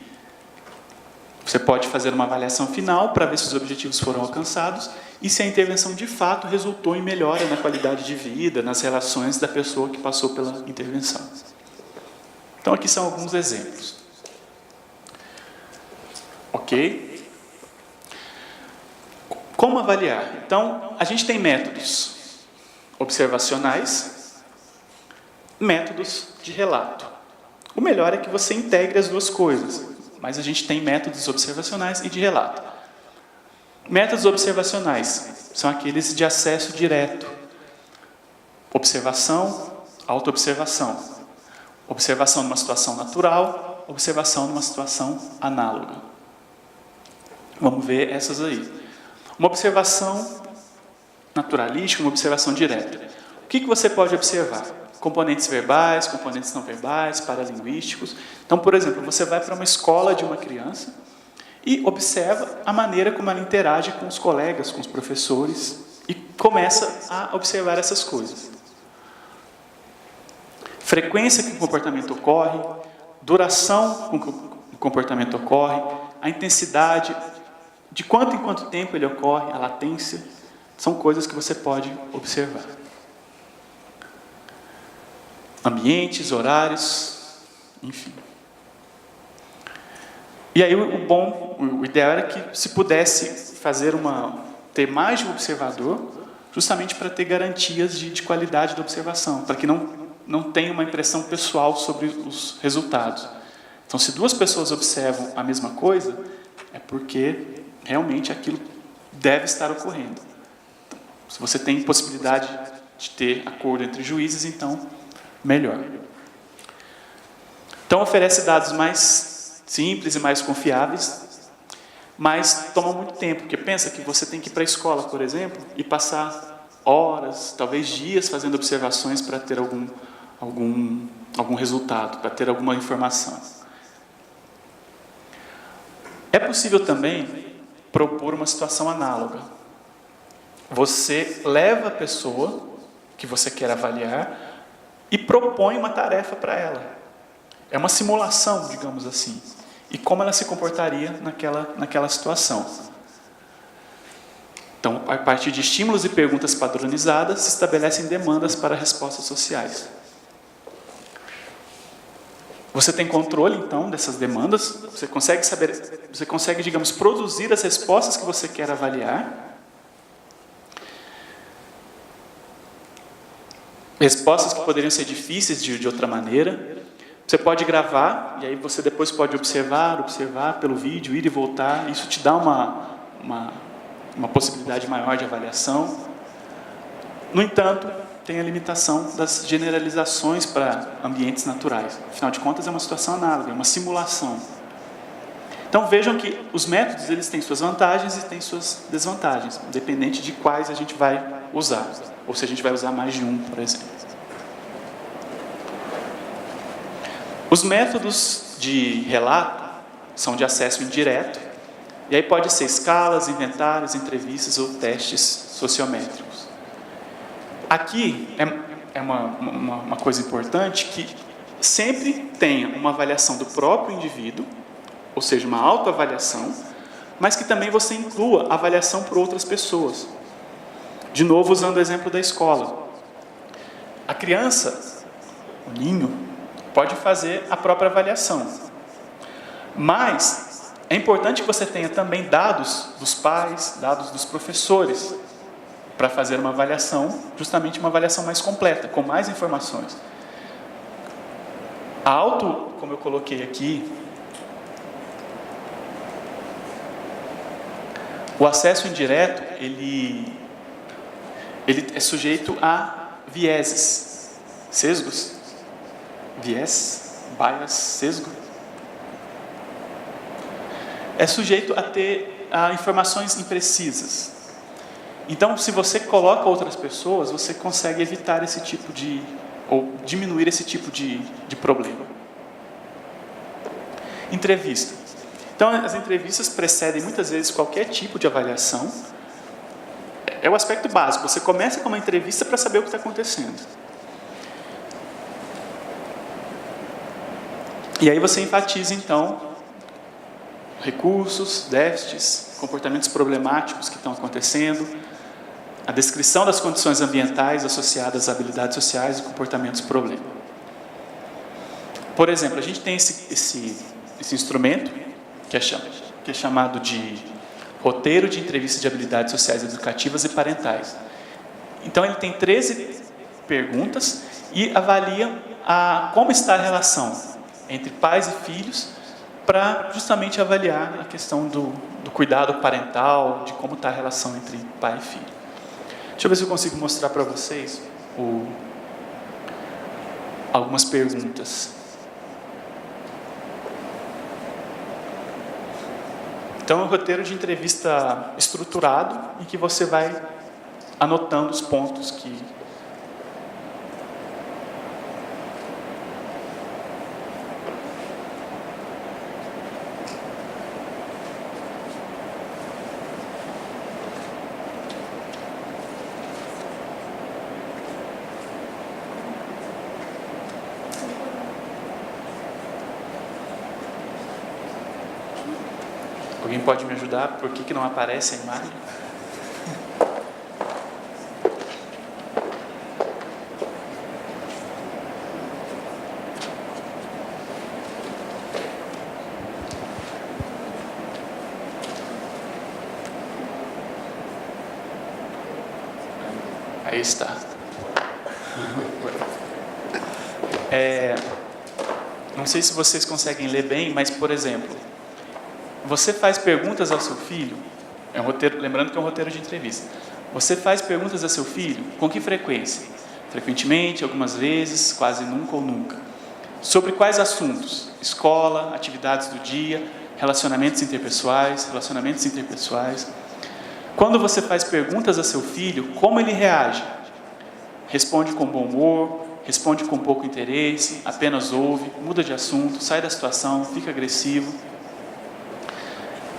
Você pode fazer uma avaliação final para ver se os objetivos foram alcançados e se a intervenção, de fato, resultou em melhora na qualidade de vida, nas relações da pessoa que passou pela intervenção. Então, aqui são alguns exemplos. Ok? Como avaliar? Então, a gente tem métodos observacionais, métodos de relato. O melhor é que você integre as duas coisas, mas a gente tem métodos observacionais e de relato. Métodos observacionais são aqueles de acesso direto. Observação, autoobservação. Observação numa situação natural, observação numa situação análoga. Vamos ver essas aí. Uma observação naturalística, uma observação direta. O que você pode observar? Componentes verbais, componentes não verbais, paralinguísticos. Então, por exemplo, você vai para uma escola de uma criança e observa a maneira como ela interage com os colegas, com os professores, e começa a observar essas coisas. frequência que o comportamento ocorre, duração com que o comportamento ocorre, a intensidade, de quanto em quanto tempo ele ocorre, a latência, são coisas que você pode observar. Ambientes, horários, enfim. E aí o ideal era que se pudesse ter mais de um observador, justamente para ter garantias de qualidade da observação, para que não tenha uma impressão pessoal sobre os resultados. Então, se duas pessoas observam a mesma coisa, é porque realmente aquilo deve estar ocorrendo. Então, se você tem possibilidade de ter acordo entre juízes, então, melhor. Então, oferece dados mais simples e mais confiáveis, mas toma muito tempo, porque pensa que você tem que ir para a escola, por exemplo, e passar horas, talvez dias, fazendo observações para ter algum resultado, para ter alguma informação. É possível também propor uma situação análoga. Você leva a pessoa que você quer avaliar e propõe uma tarefa para ela. É uma simulação, digamos assim. E como ela se comportaria naquela situação. Então, a partir de estímulos e perguntas padronizadas, se estabelecem demandas para respostas sociais. Você tem controle, então, dessas demandas, você consegue, digamos, produzir as respostas que você quer avaliar. Respostas que poderiam ser difíceis de outra maneira. Você pode gravar, e aí você depois pode observar pelo vídeo, ir e voltar. Isso te dá uma possibilidade maior de avaliação. No entanto, tem a limitação das generalizações para ambientes naturais. Afinal de contas, é uma situação análoga, é uma simulação. Então, vejam que os métodos eles têm suas vantagens e têm suas desvantagens, independente de quais a gente vai usar, ou se a gente vai usar mais de um, por exemplo. Os métodos de relato são de acesso indireto, e aí pode ser escalas, inventários, entrevistas ou testes sociométricos. Aqui é uma coisa importante que sempre tenha uma avaliação do próprio indivíduo, ou seja, uma autoavaliação, mas que também você inclua avaliação por outras pessoas. De novo, usando o exemplo da escola. A criança, o ninho, pode fazer a própria avaliação. Mas é importante que você tenha também dados dos pais, dados dos professores, para fazer uma avaliação, justamente uma avaliação mais completa, com mais informações. Como eu coloquei aqui, o acesso indireto, ele é sujeito a vieses, sesgos, bias, sesgo. É sujeito a ter informações imprecisas. Então, se você coloca outras pessoas, você consegue evitar esse tipo ou diminuir esse tipo de problema. Entrevista. Então, as entrevistas precedem muitas vezes qualquer tipo de avaliação. É o aspecto básico. Você começa com uma entrevista para saber o que está acontecendo. E aí você enfatiza, então, recursos, déficits, comportamentos problemáticos que estão acontecendo, a descrição das condições ambientais associadas às habilidades sociais e comportamentos problema. Por exemplo, a gente tem esse instrumento, que é chamado de Roteiro de Entrevista de Habilidades Sociais Educativas e Parentais. Então, ele tem 13 perguntas e avalia como está a relação entre pais e filhos, para justamente avaliar a questão do cuidado parental, de como está a relação entre pai e filho. Deixa eu ver se eu consigo mostrar para vocês algumas perguntas. Então, é um roteiro de entrevista estruturado, em que você vai anotando os pontos que... Alguém pode me ajudar? Por que não aparece a imagem? Aí está. Não sei se vocês conseguem ler bem, mas, por exemplo, você faz perguntas ao seu filho, é um roteiro, lembrando que é um roteiro de entrevista. Você faz perguntas a seu filho com que frequência? Frequentemente, algumas vezes, quase nunca ou nunca. Sobre quais assuntos? Escola, atividades do dia, relacionamentos interpessoais. Quando você faz perguntas a seu filho, como ele reage? Responde com bom humor, responde com pouco interesse, apenas ouve, muda de assunto, sai da situação, fica agressivo.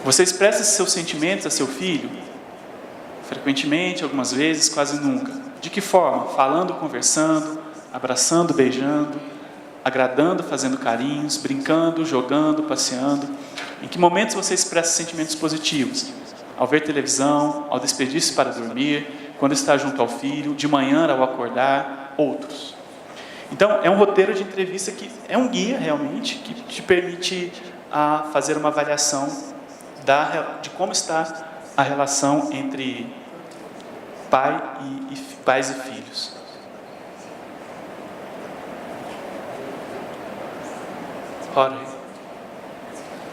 Você expressa seus sentimentos a seu filho? Frequentemente, algumas vezes, quase nunca. De que forma? Falando, conversando, abraçando, beijando, agradando, fazendo carinhos, brincando, jogando, passeando. Em que momentos você expressa sentimentos positivos? Ao ver televisão, ao despedir-se para dormir, quando está junto ao filho, de manhã ao acordar, outros. Então, é um roteiro de entrevista que é um guia, realmente, que te permite fazer uma avaliação de como está a relação entre pais e filhos. Ora,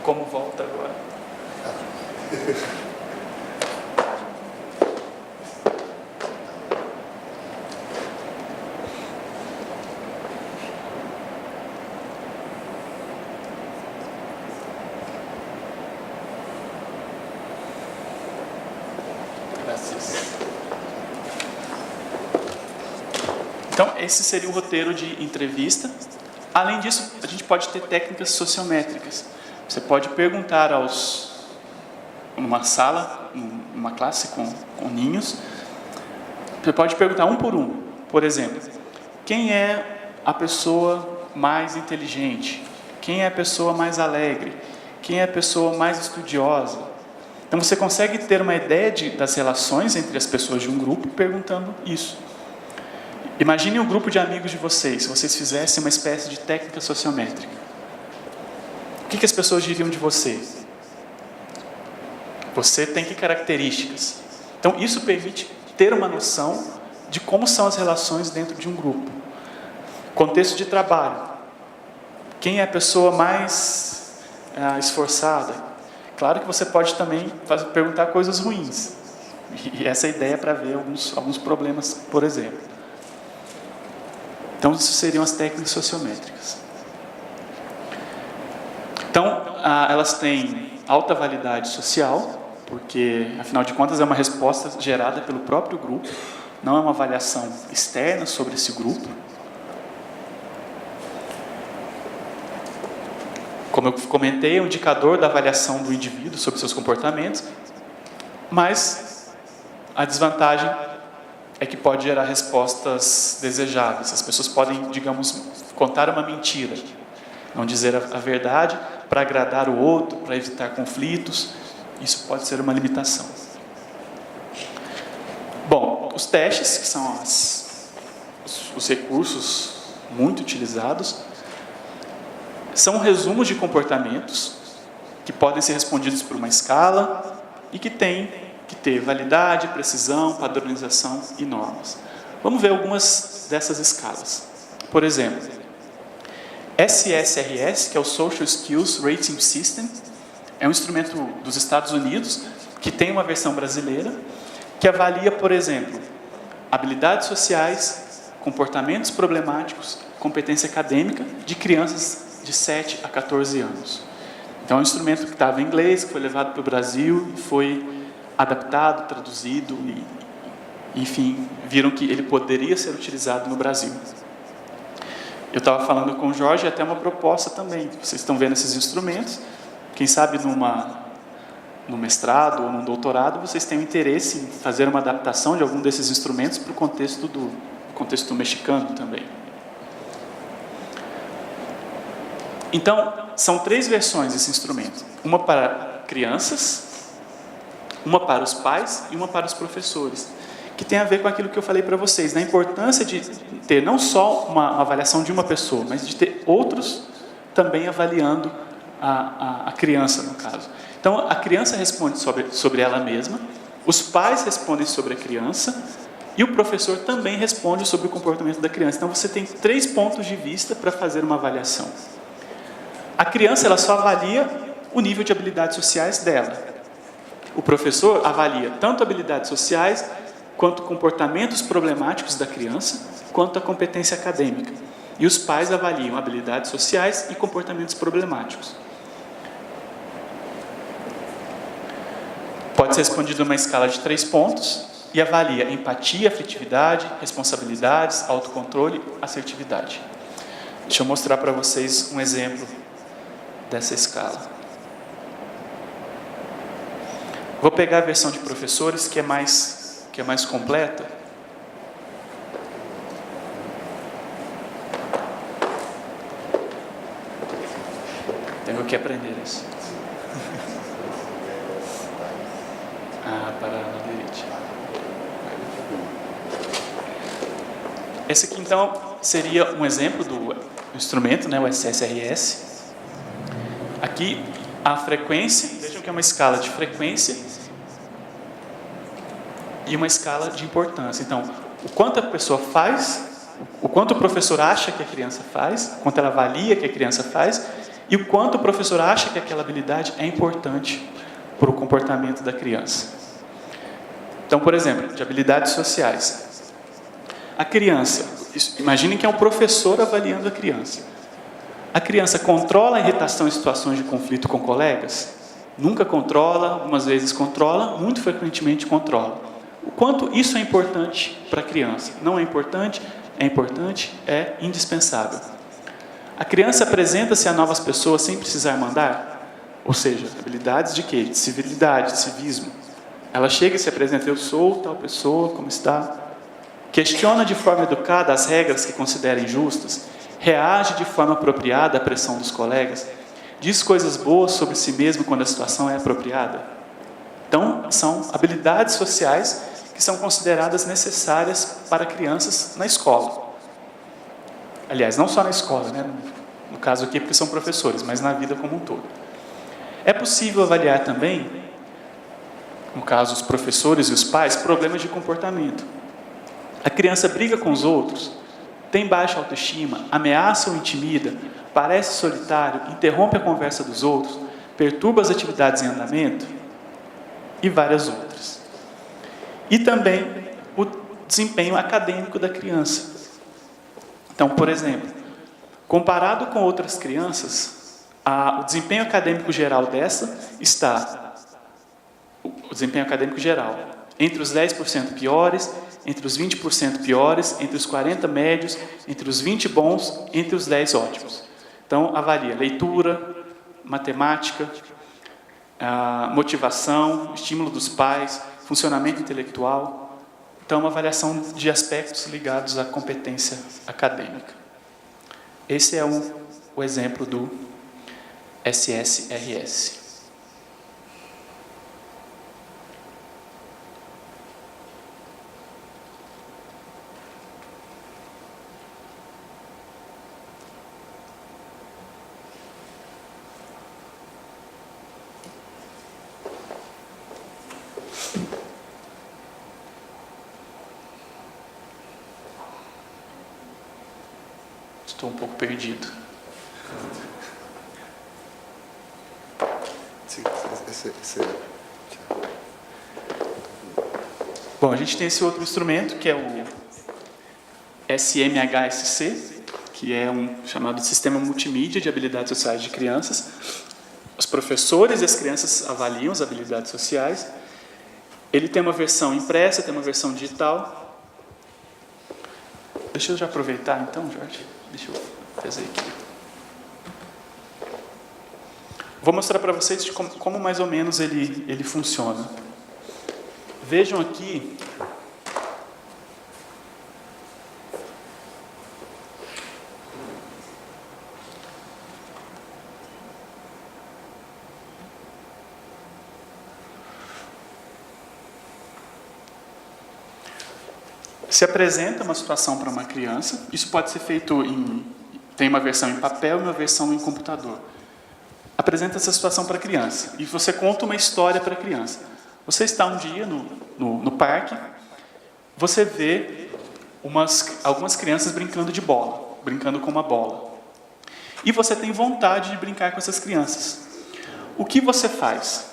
como volta agora? Então, esse seria o roteiro de entrevista. Além disso, a gente pode ter técnicas sociométricas. Você pode perguntar numa sala, numa classe com ninhos, você pode perguntar um por um. Por exemplo, quem é a pessoa mais inteligente? Quem é a pessoa mais alegre? Quem é a pessoa mais estudiosa? Então, você consegue ter uma ideia das relações entre as pessoas de um grupo perguntando isso. Imagine um grupo de amigos de vocês, se vocês fizessem uma espécie de técnica sociométrica. O que as pessoas diriam de você? Você tem que características? Então, isso permite ter uma noção de como são as relações dentro de um grupo. Contexto de trabalho. Quem é a pessoa mais esforçada? Claro que você pode também perguntar coisas ruins. E essa é a ideia para ver alguns problemas, por exemplo. Então, isso seriam as técnicas sociométricas. Então, elas têm alta validade social, porque, afinal de contas, é uma resposta gerada pelo próprio grupo, não é uma avaliação externa sobre esse grupo. Como eu comentei, é um indicador da avaliação do indivíduo sobre seus comportamentos, mas a desvantagem é que pode gerar respostas desejáveis. As pessoas podem, digamos, contar uma mentira, não dizer a verdade para agradar o outro, para evitar conflitos. Isso pode ser uma limitação. Bom, os testes, que são os recursos muito utilizados, são resumos de comportamentos que podem ser respondidos por uma escala e que têm que ter validade, precisão, padronização e normas. Vamos ver algumas dessas escalas. Por exemplo, SSRS, que é o Social Skills Rating System, é um instrumento dos Estados Unidos, que tem uma versão brasileira, que avalia, por exemplo, habilidades sociais, comportamentos problemáticos, competência acadêmica de crianças de 7 a 14 anos. Então, é um instrumento que estava em inglês, que foi levado para o Brasil e foi adaptado, traduzido e, enfim, viram que ele poderia ser utilizado no Brasil. Eu estava falando com o Jorge, até uma proposta também. Vocês estão vendo esses instrumentos. Quem sabe no mestrado ou no doutorado, vocês têm interesse em fazer uma adaptação de algum desses instrumentos para o contexto mexicano também. Então, são 3 versões desse instrumento. Uma para crianças, uma para os pais e uma para os professores, que tem a ver com aquilo que eu falei para vocês, da importância de ter não só uma avaliação de uma pessoa, mas de ter outros também avaliando a criança, no caso. Então, a criança responde sobre ela mesma, os pais respondem sobre a criança e o professor também responde sobre o comportamento da criança. Então, você tem 3 pontos de vista para fazer uma avaliação. A criança, ela só avalia o nível de habilidades sociais dela. O professor avalia tanto habilidades sociais, quanto comportamentos problemáticos da criança, quanto a competência acadêmica. E os pais avaliam habilidades sociais e comportamentos problemáticos. Pode ser respondido numa escala de 3 pontos e avalia empatia, afetividade, responsabilidades, autocontrole, assertividade. Deixa eu mostrar para vocês um exemplo dessa escala. Vou pegar a versão de professores, que é mais completa. Tenho que aprender isso. Para Naderite. Esse aqui, então, seria um exemplo do instrumento, né, o SSRS. Aqui, a frequência, vejam que é uma escala de frequência e uma escala de importância. Então, o quanto a pessoa faz, o quanto o professor acha que a criança faz, o quanto ela avalia que a criança faz, e o quanto o professor acha que aquela habilidade é importante para o comportamento da criança. Então, por exemplo, de habilidades sociais. A criança, imaginem que é um professor avaliando a criança. A criança controla a irritação em situações de conflito com colegas? Nunca controla, algumas vezes controla, muito frequentemente controla. O quanto isso é importante para a criança? Não é importante, é indispensável. A criança apresenta-se a novas pessoas sem precisar mandar? Ou seja, habilidades de quê? De civilidade, de civismo. Ela chega e se apresenta, eu sou tal pessoa, como está? Questiona de forma educada as regras que considera injustas? Reage de forma apropriada à pressão dos colegas? Diz coisas boas sobre si mesmo quando a situação é apropriada? Então, são habilidades sociais que são consideradas necessárias para crianças na escola. Aliás, não só na escola, né? No caso aqui porque são professores, mas na vida como um todo. É possível avaliar também, no caso os professores e os pais, problemas de comportamento. A criança briga com os outros, tem baixa autoestima, ameaça ou intimida, parece solitário, interrompe a conversa dos outros, perturba as atividades em andamento e várias outras. E também o desempenho acadêmico da criança. Então, por exemplo, comparado com outras crianças, o desempenho acadêmico geral dessa está, o desempenho acadêmico geral, entre os 10% piores, entre os 20% piores, entre os 40 médios, entre os 20 bons, entre os 10 ótimos. Então, avalia leitura, matemática, motivação, estímulo dos pais, funcionamento intelectual. Então, uma avaliação de aspectos ligados à competência acadêmica. Esse é o exemplo do SSRS. Estou um pouco perdido. Bom, a gente tem esse outro instrumento, que é o SMHSC, que é um chamado de Sistema Multimídia de Habilidades Sociais de Crianças. Os professores e as crianças avaliam as habilidades sociais. Ele tem uma versão impressa, tem uma versão digital. Deixa eu já aproveitar então, Jorge. Deixa eu fazer aqui. Vou mostrar para vocês como mais ou menos ele funciona. Vejam aqui. se apresenta uma situação para uma criança, isso pode ser feito tem uma versão em papel e uma versão em computador. Apresenta essa situação para a criança e você conta uma história para a criança. Você está um dia no parque, você vê algumas crianças brincando de bola, brincando com uma bola. E você tem vontade de brincar com essas crianças. O que você faz?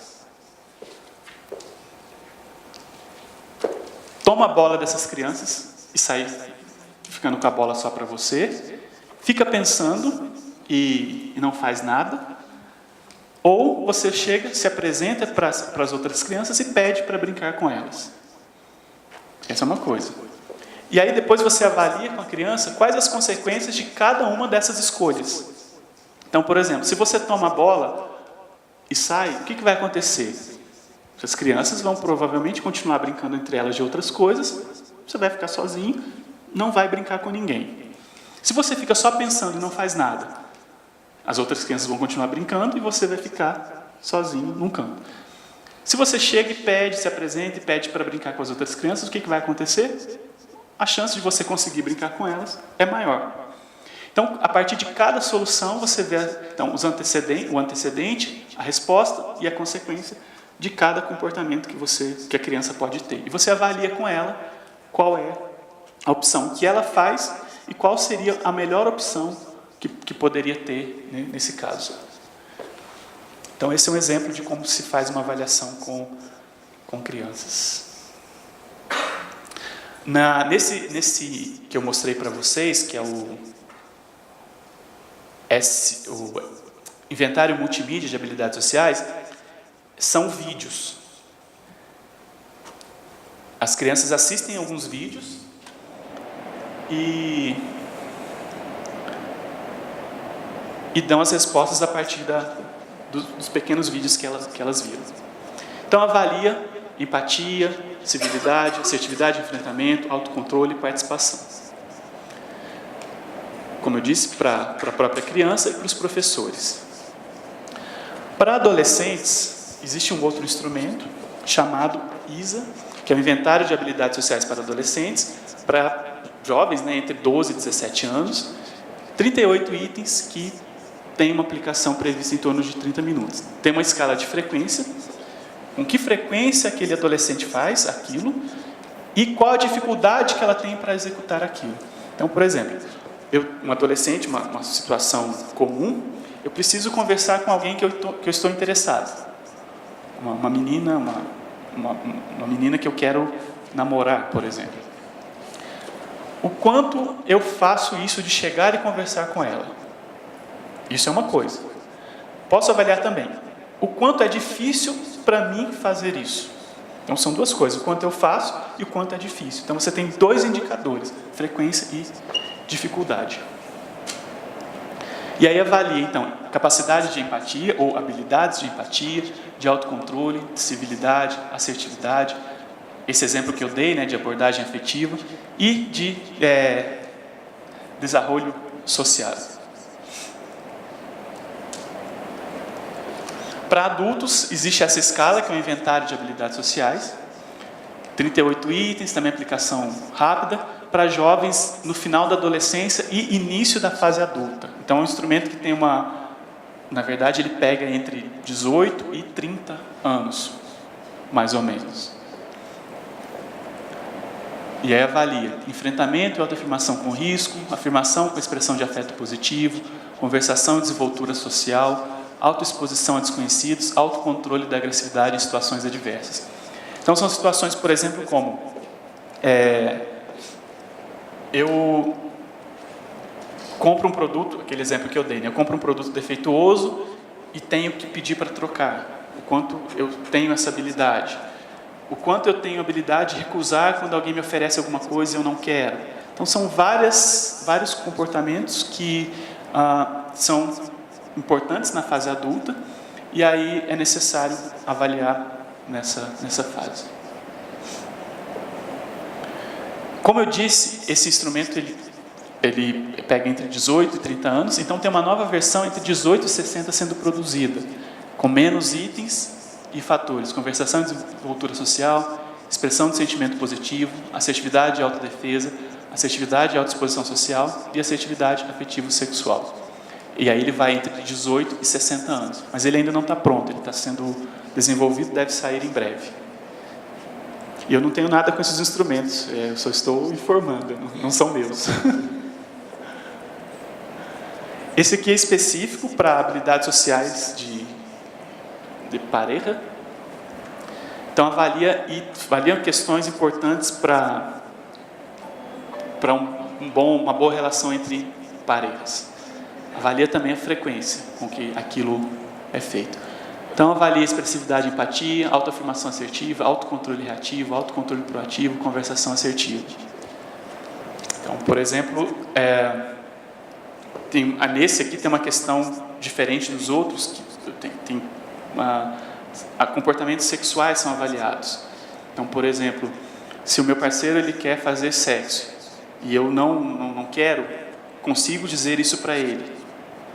Toma a bola dessas crianças e sai ficando com a bola só para você, fica pensando e não faz nada. Ou você chega, se apresenta para as outras crianças e pede para brincar com elas. Essa é uma coisa. E aí depois você avalia com a criança quais as consequências de cada uma dessas escolhas. Então, por exemplo, se você toma a bola e sai, o que vai acontecer? As crianças vão provavelmente continuar brincando entre elas de outras coisas, você vai ficar sozinho, não vai brincar com ninguém. Se você fica só pensando e não faz nada, as outras crianças vão continuar brincando e você vai ficar sozinho num canto. Se você chega e pede, se apresenta e pede para brincar com as outras crianças, o que vai acontecer? A chance de você conseguir brincar com elas é maior. Então, a partir de cada solução, você vê então, o antecedente, a resposta e a consequência de cada comportamento que a criança pode ter. E você avalia com ela qual é a opção que ela faz e qual seria a melhor opção que poderia ter, né, nesse caso. Então, esse é um exemplo de como se faz uma avaliação com crianças. Nesse que eu mostrei para vocês, que é o Inventário Multimídia de Habilidades Sociais, são vídeos. As crianças assistem alguns vídeos e dão as respostas a partir dos pequenos vídeos que elas viram. Então, avalia empatia, civilidade, assertividade, enfrentamento, autocontrole e participação. Como eu disse, para a própria criança e para os professores. Para adolescentes, existe um outro instrumento chamado ISA, que é o Inventário de Habilidades Sociais para Adolescentes, para jovens, né, entre 12 e 17 anos, 38 itens que tem uma aplicação prevista em torno de 30 minutos. Tem uma escala de frequência, com que frequência aquele adolescente faz aquilo e qual a dificuldade que ela tem para executar aquilo. Então, por exemplo, um adolescente, uma situação comum, eu preciso conversar com alguém que eu estou interessado. Uma menina, uma menina que eu quero namorar, por exemplo. O quanto eu faço isso de chegar e conversar com ela? Isso é uma coisa. Posso avaliar também o quanto é difícil para mim fazer isso. Então, são duas coisas, o quanto eu faço e o quanto é difícil. Então, você tem dois indicadores, frequência e dificuldade. E aí avalia, então, capacidade de empatia ou habilidades de empatia, de autocontrole, de civilidade, assertividade, esse exemplo que eu dei, né, de abordagem afetiva e de desenvolvimento social. Para adultos, existe essa escala, que é o Inventário de Habilidades Sociais, 38 itens, também aplicação rápida, para jovens no final da adolescência e início da fase adulta. Então, é um instrumento que tem na verdade, ele pega entre 18 e 30 anos, mais ou menos. E aí avalia enfrentamento e autoafirmação com risco, afirmação com expressão de afeto positivo, conversação e desenvoltura social, autoexposição a desconhecidos, autocontrole da agressividade em situações adversas. Então, são situações, por exemplo, como eu compro um produto, aquele exemplo que eu dei, né? Eu compro um produto defeituoso e tenho que pedir para trocar. O quanto eu tenho essa habilidade. O quanto eu tenho habilidade de recusar quando alguém me oferece alguma coisa e eu não quero. Então, são vários comportamentos que são importantes na fase adulta, e aí é necessário avaliar nessa fase. Como eu disse, esse instrumento ele pega entre 18 e 30 anos, então tem uma nova versão entre 18 e 60 sendo produzida, com menos itens e fatores, conversação e desenvoltura social, expressão de sentimento positivo, assertividade e autodefesa, assertividade e autoexposição social e assertividade afetivo-sexual. E aí ele vai entre 18 e 60 anos. Mas ele ainda não está pronto, ele está sendo desenvolvido, deve sair em breve. E eu não tenho nada com esses instrumentos, eu só estou informando, não são meus. Esse aqui é específico para habilidades sociais de pareja. Então, avalia questões importantes para uma boa relação entre parejas. Avalia também a frequência com que aquilo é feito. Então, avalia expressividade e empatia, autoafirmação assertiva, autocontrole reativo, autocontrole proativo, conversação assertiva. Então, por exemplo, nesse aqui tem uma questão diferente dos outros, que comportamentos sexuais são avaliados. Então, por exemplo, se o meu parceiro ele quer fazer sexo e eu não quero, consigo dizer isso para ele,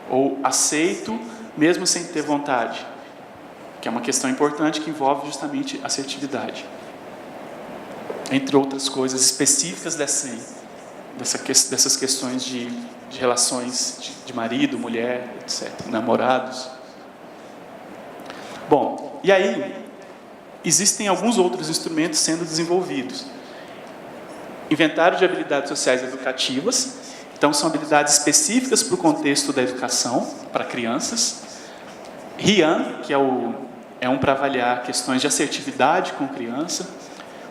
ou aceito mesmo sem ter vontade, que é uma questão importante que envolve justamente assertividade, entre outras coisas específicas dessas questões de relações de marido, mulher, etc., namorados. Bom, e aí existem alguns outros instrumentos sendo desenvolvidos. Inventário de habilidades sociais educativas. Então, são habilidades específicas para o contexto da educação, para crianças. RIAN, que é um para avaliar questões de assertividade com criança.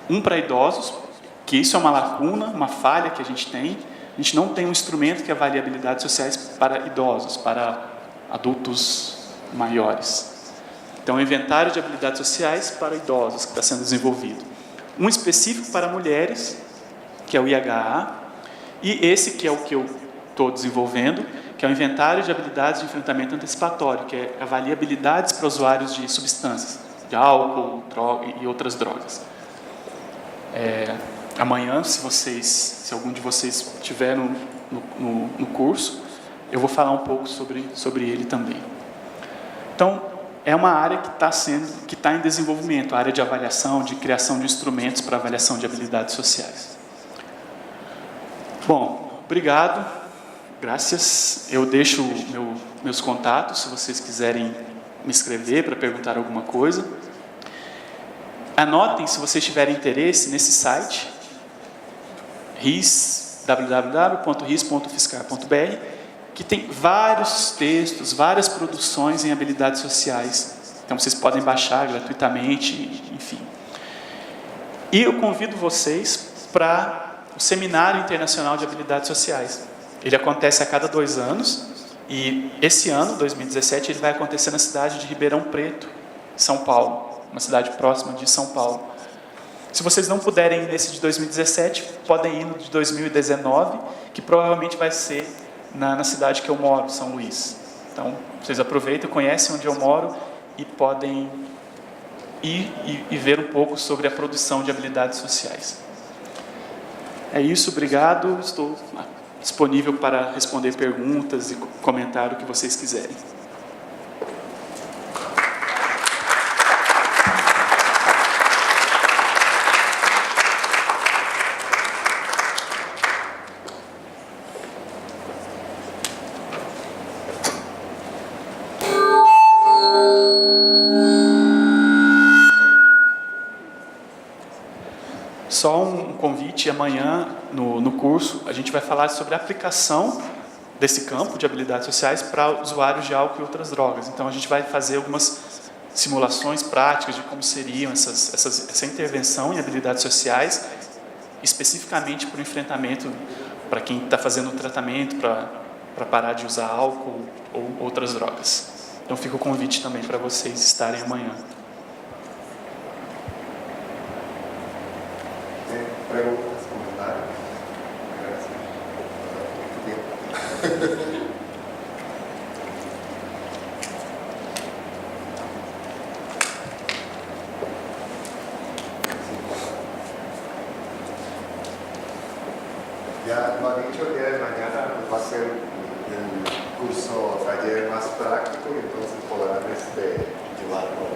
Um para idosos, que isso é uma lacuna, uma falha que a gente tem. A gente não tem um instrumento que avalie habilidades sociais para idosos, para adultos maiores. Então, o inventário de habilidades sociais para idosos, que está sendo desenvolvido. Um específico para mulheres, que é o IHA, e esse que é o que eu estou desenvolvendo, que é o inventário de habilidades de enfrentamento antecipatório, que avalia habilidades para usuários de substâncias, de álcool, droga e outras drogas. Amanhã, se algum de vocês estiver no curso, eu vou falar um pouco sobre ele também. Então, é uma área que está em desenvolvimento, a área de avaliação, de criação de instrumentos para avaliação de habilidades sociais. Bom, obrigado, graças. Eu deixo meus contatos, se vocês quiserem me escrever para perguntar alguma coisa. Anotem, se vocês tiverem interesse, nesse site, www.ris.fiscar.br, que tem vários textos, várias produções em habilidades sociais. Então, vocês podem baixar gratuitamente, enfim. E eu convido vocês para o Seminário Internacional de Habilidades Sociais. Ele acontece a cada 2 anos, e esse ano, 2017, ele vai acontecer na cidade de Ribeirão Preto, São Paulo, uma cidade próxima de São Paulo. Se vocês não puderem ir nesse de 2017, podem ir no de 2019, que provavelmente vai ser na cidade que eu moro, São Luís. Então, vocês aproveitam, conhecem onde eu moro e podem ir e ver um pouco sobre a produção de habilidades sociais. É isso, obrigado. Estou disponível para responder perguntas e comentar o que vocês quiserem. Só um convite, amanhã no curso a gente vai falar sobre a aplicação desse campo de habilidades sociais para usuários de álcool e outras drogas. Então a gente vai fazer algumas simulações práticas de como seriam essa intervenção em habilidades sociais, especificamente para o enfrentamento, para quem está fazendo o tratamento para parar de usar álcool ou outras drogas. Então fica o convite também para vocês estarem amanhã. Preguntas, comentarios. Gracias. Ya lo ha dicho, el día de mañana va a ser el curso taller más práctico y entonces podrán llevarlo.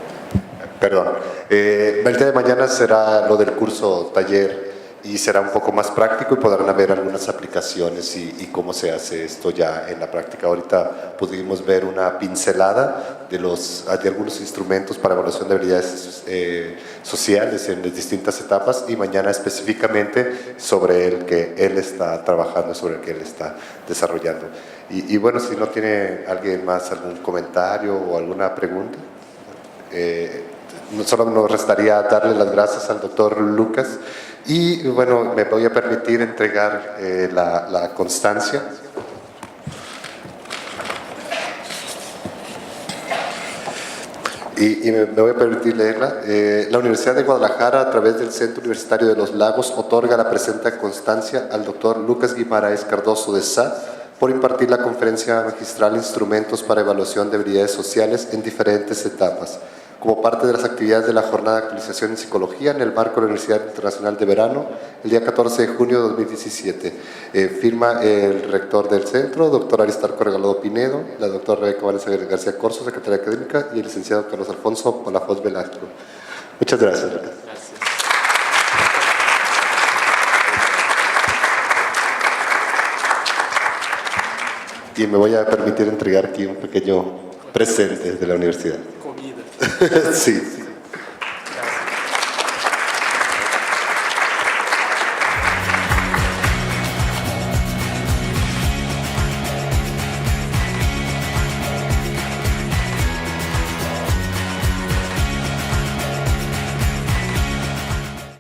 Perdón. El día de mañana será lo del curso taller y será un poco más práctico y podrán ver algunas aplicaciones y cómo se hace esto ya en la práctica. Ahorita pudimos ver una pincelada de algunos instrumentos para evaluación de habilidades sociales en las distintas etapas y mañana específicamente sobre el que él está trabajando, sobre el que él está desarrollando. Y bueno, si no tiene alguien más algún comentario o alguna pregunta, solo nos restaría darle las gracias al doctor Lucas y bueno, me voy a permitir entregar la constancia. Y me voy a permitir leerla. La Universidad de Guadalajara, a través del Centro Universitario de los Lagos, otorga la presente constancia al doctor Lucas Guimaraes Cardoso de Sá por impartir la conferencia magistral Instrumentos para Evaluación de Habilidades Sociales en diferentes etapas, como parte de las actividades de la Jornada de Actualización en Psicología en el marco de la Universidad Internacional de Verano, el día 14 de junio de 2017. Firma el rector del centro, doctor Aristarco Regalado Pinedo, la doctora Rebeca Vanessa García Corso, secretaria académica, y el licenciado Carlos Alfonso Palafox Velasco. Muchas gracias, Lucas. Y me voy a permitir entregar aquí un pequeño presente de la universidad. Comida. Sí.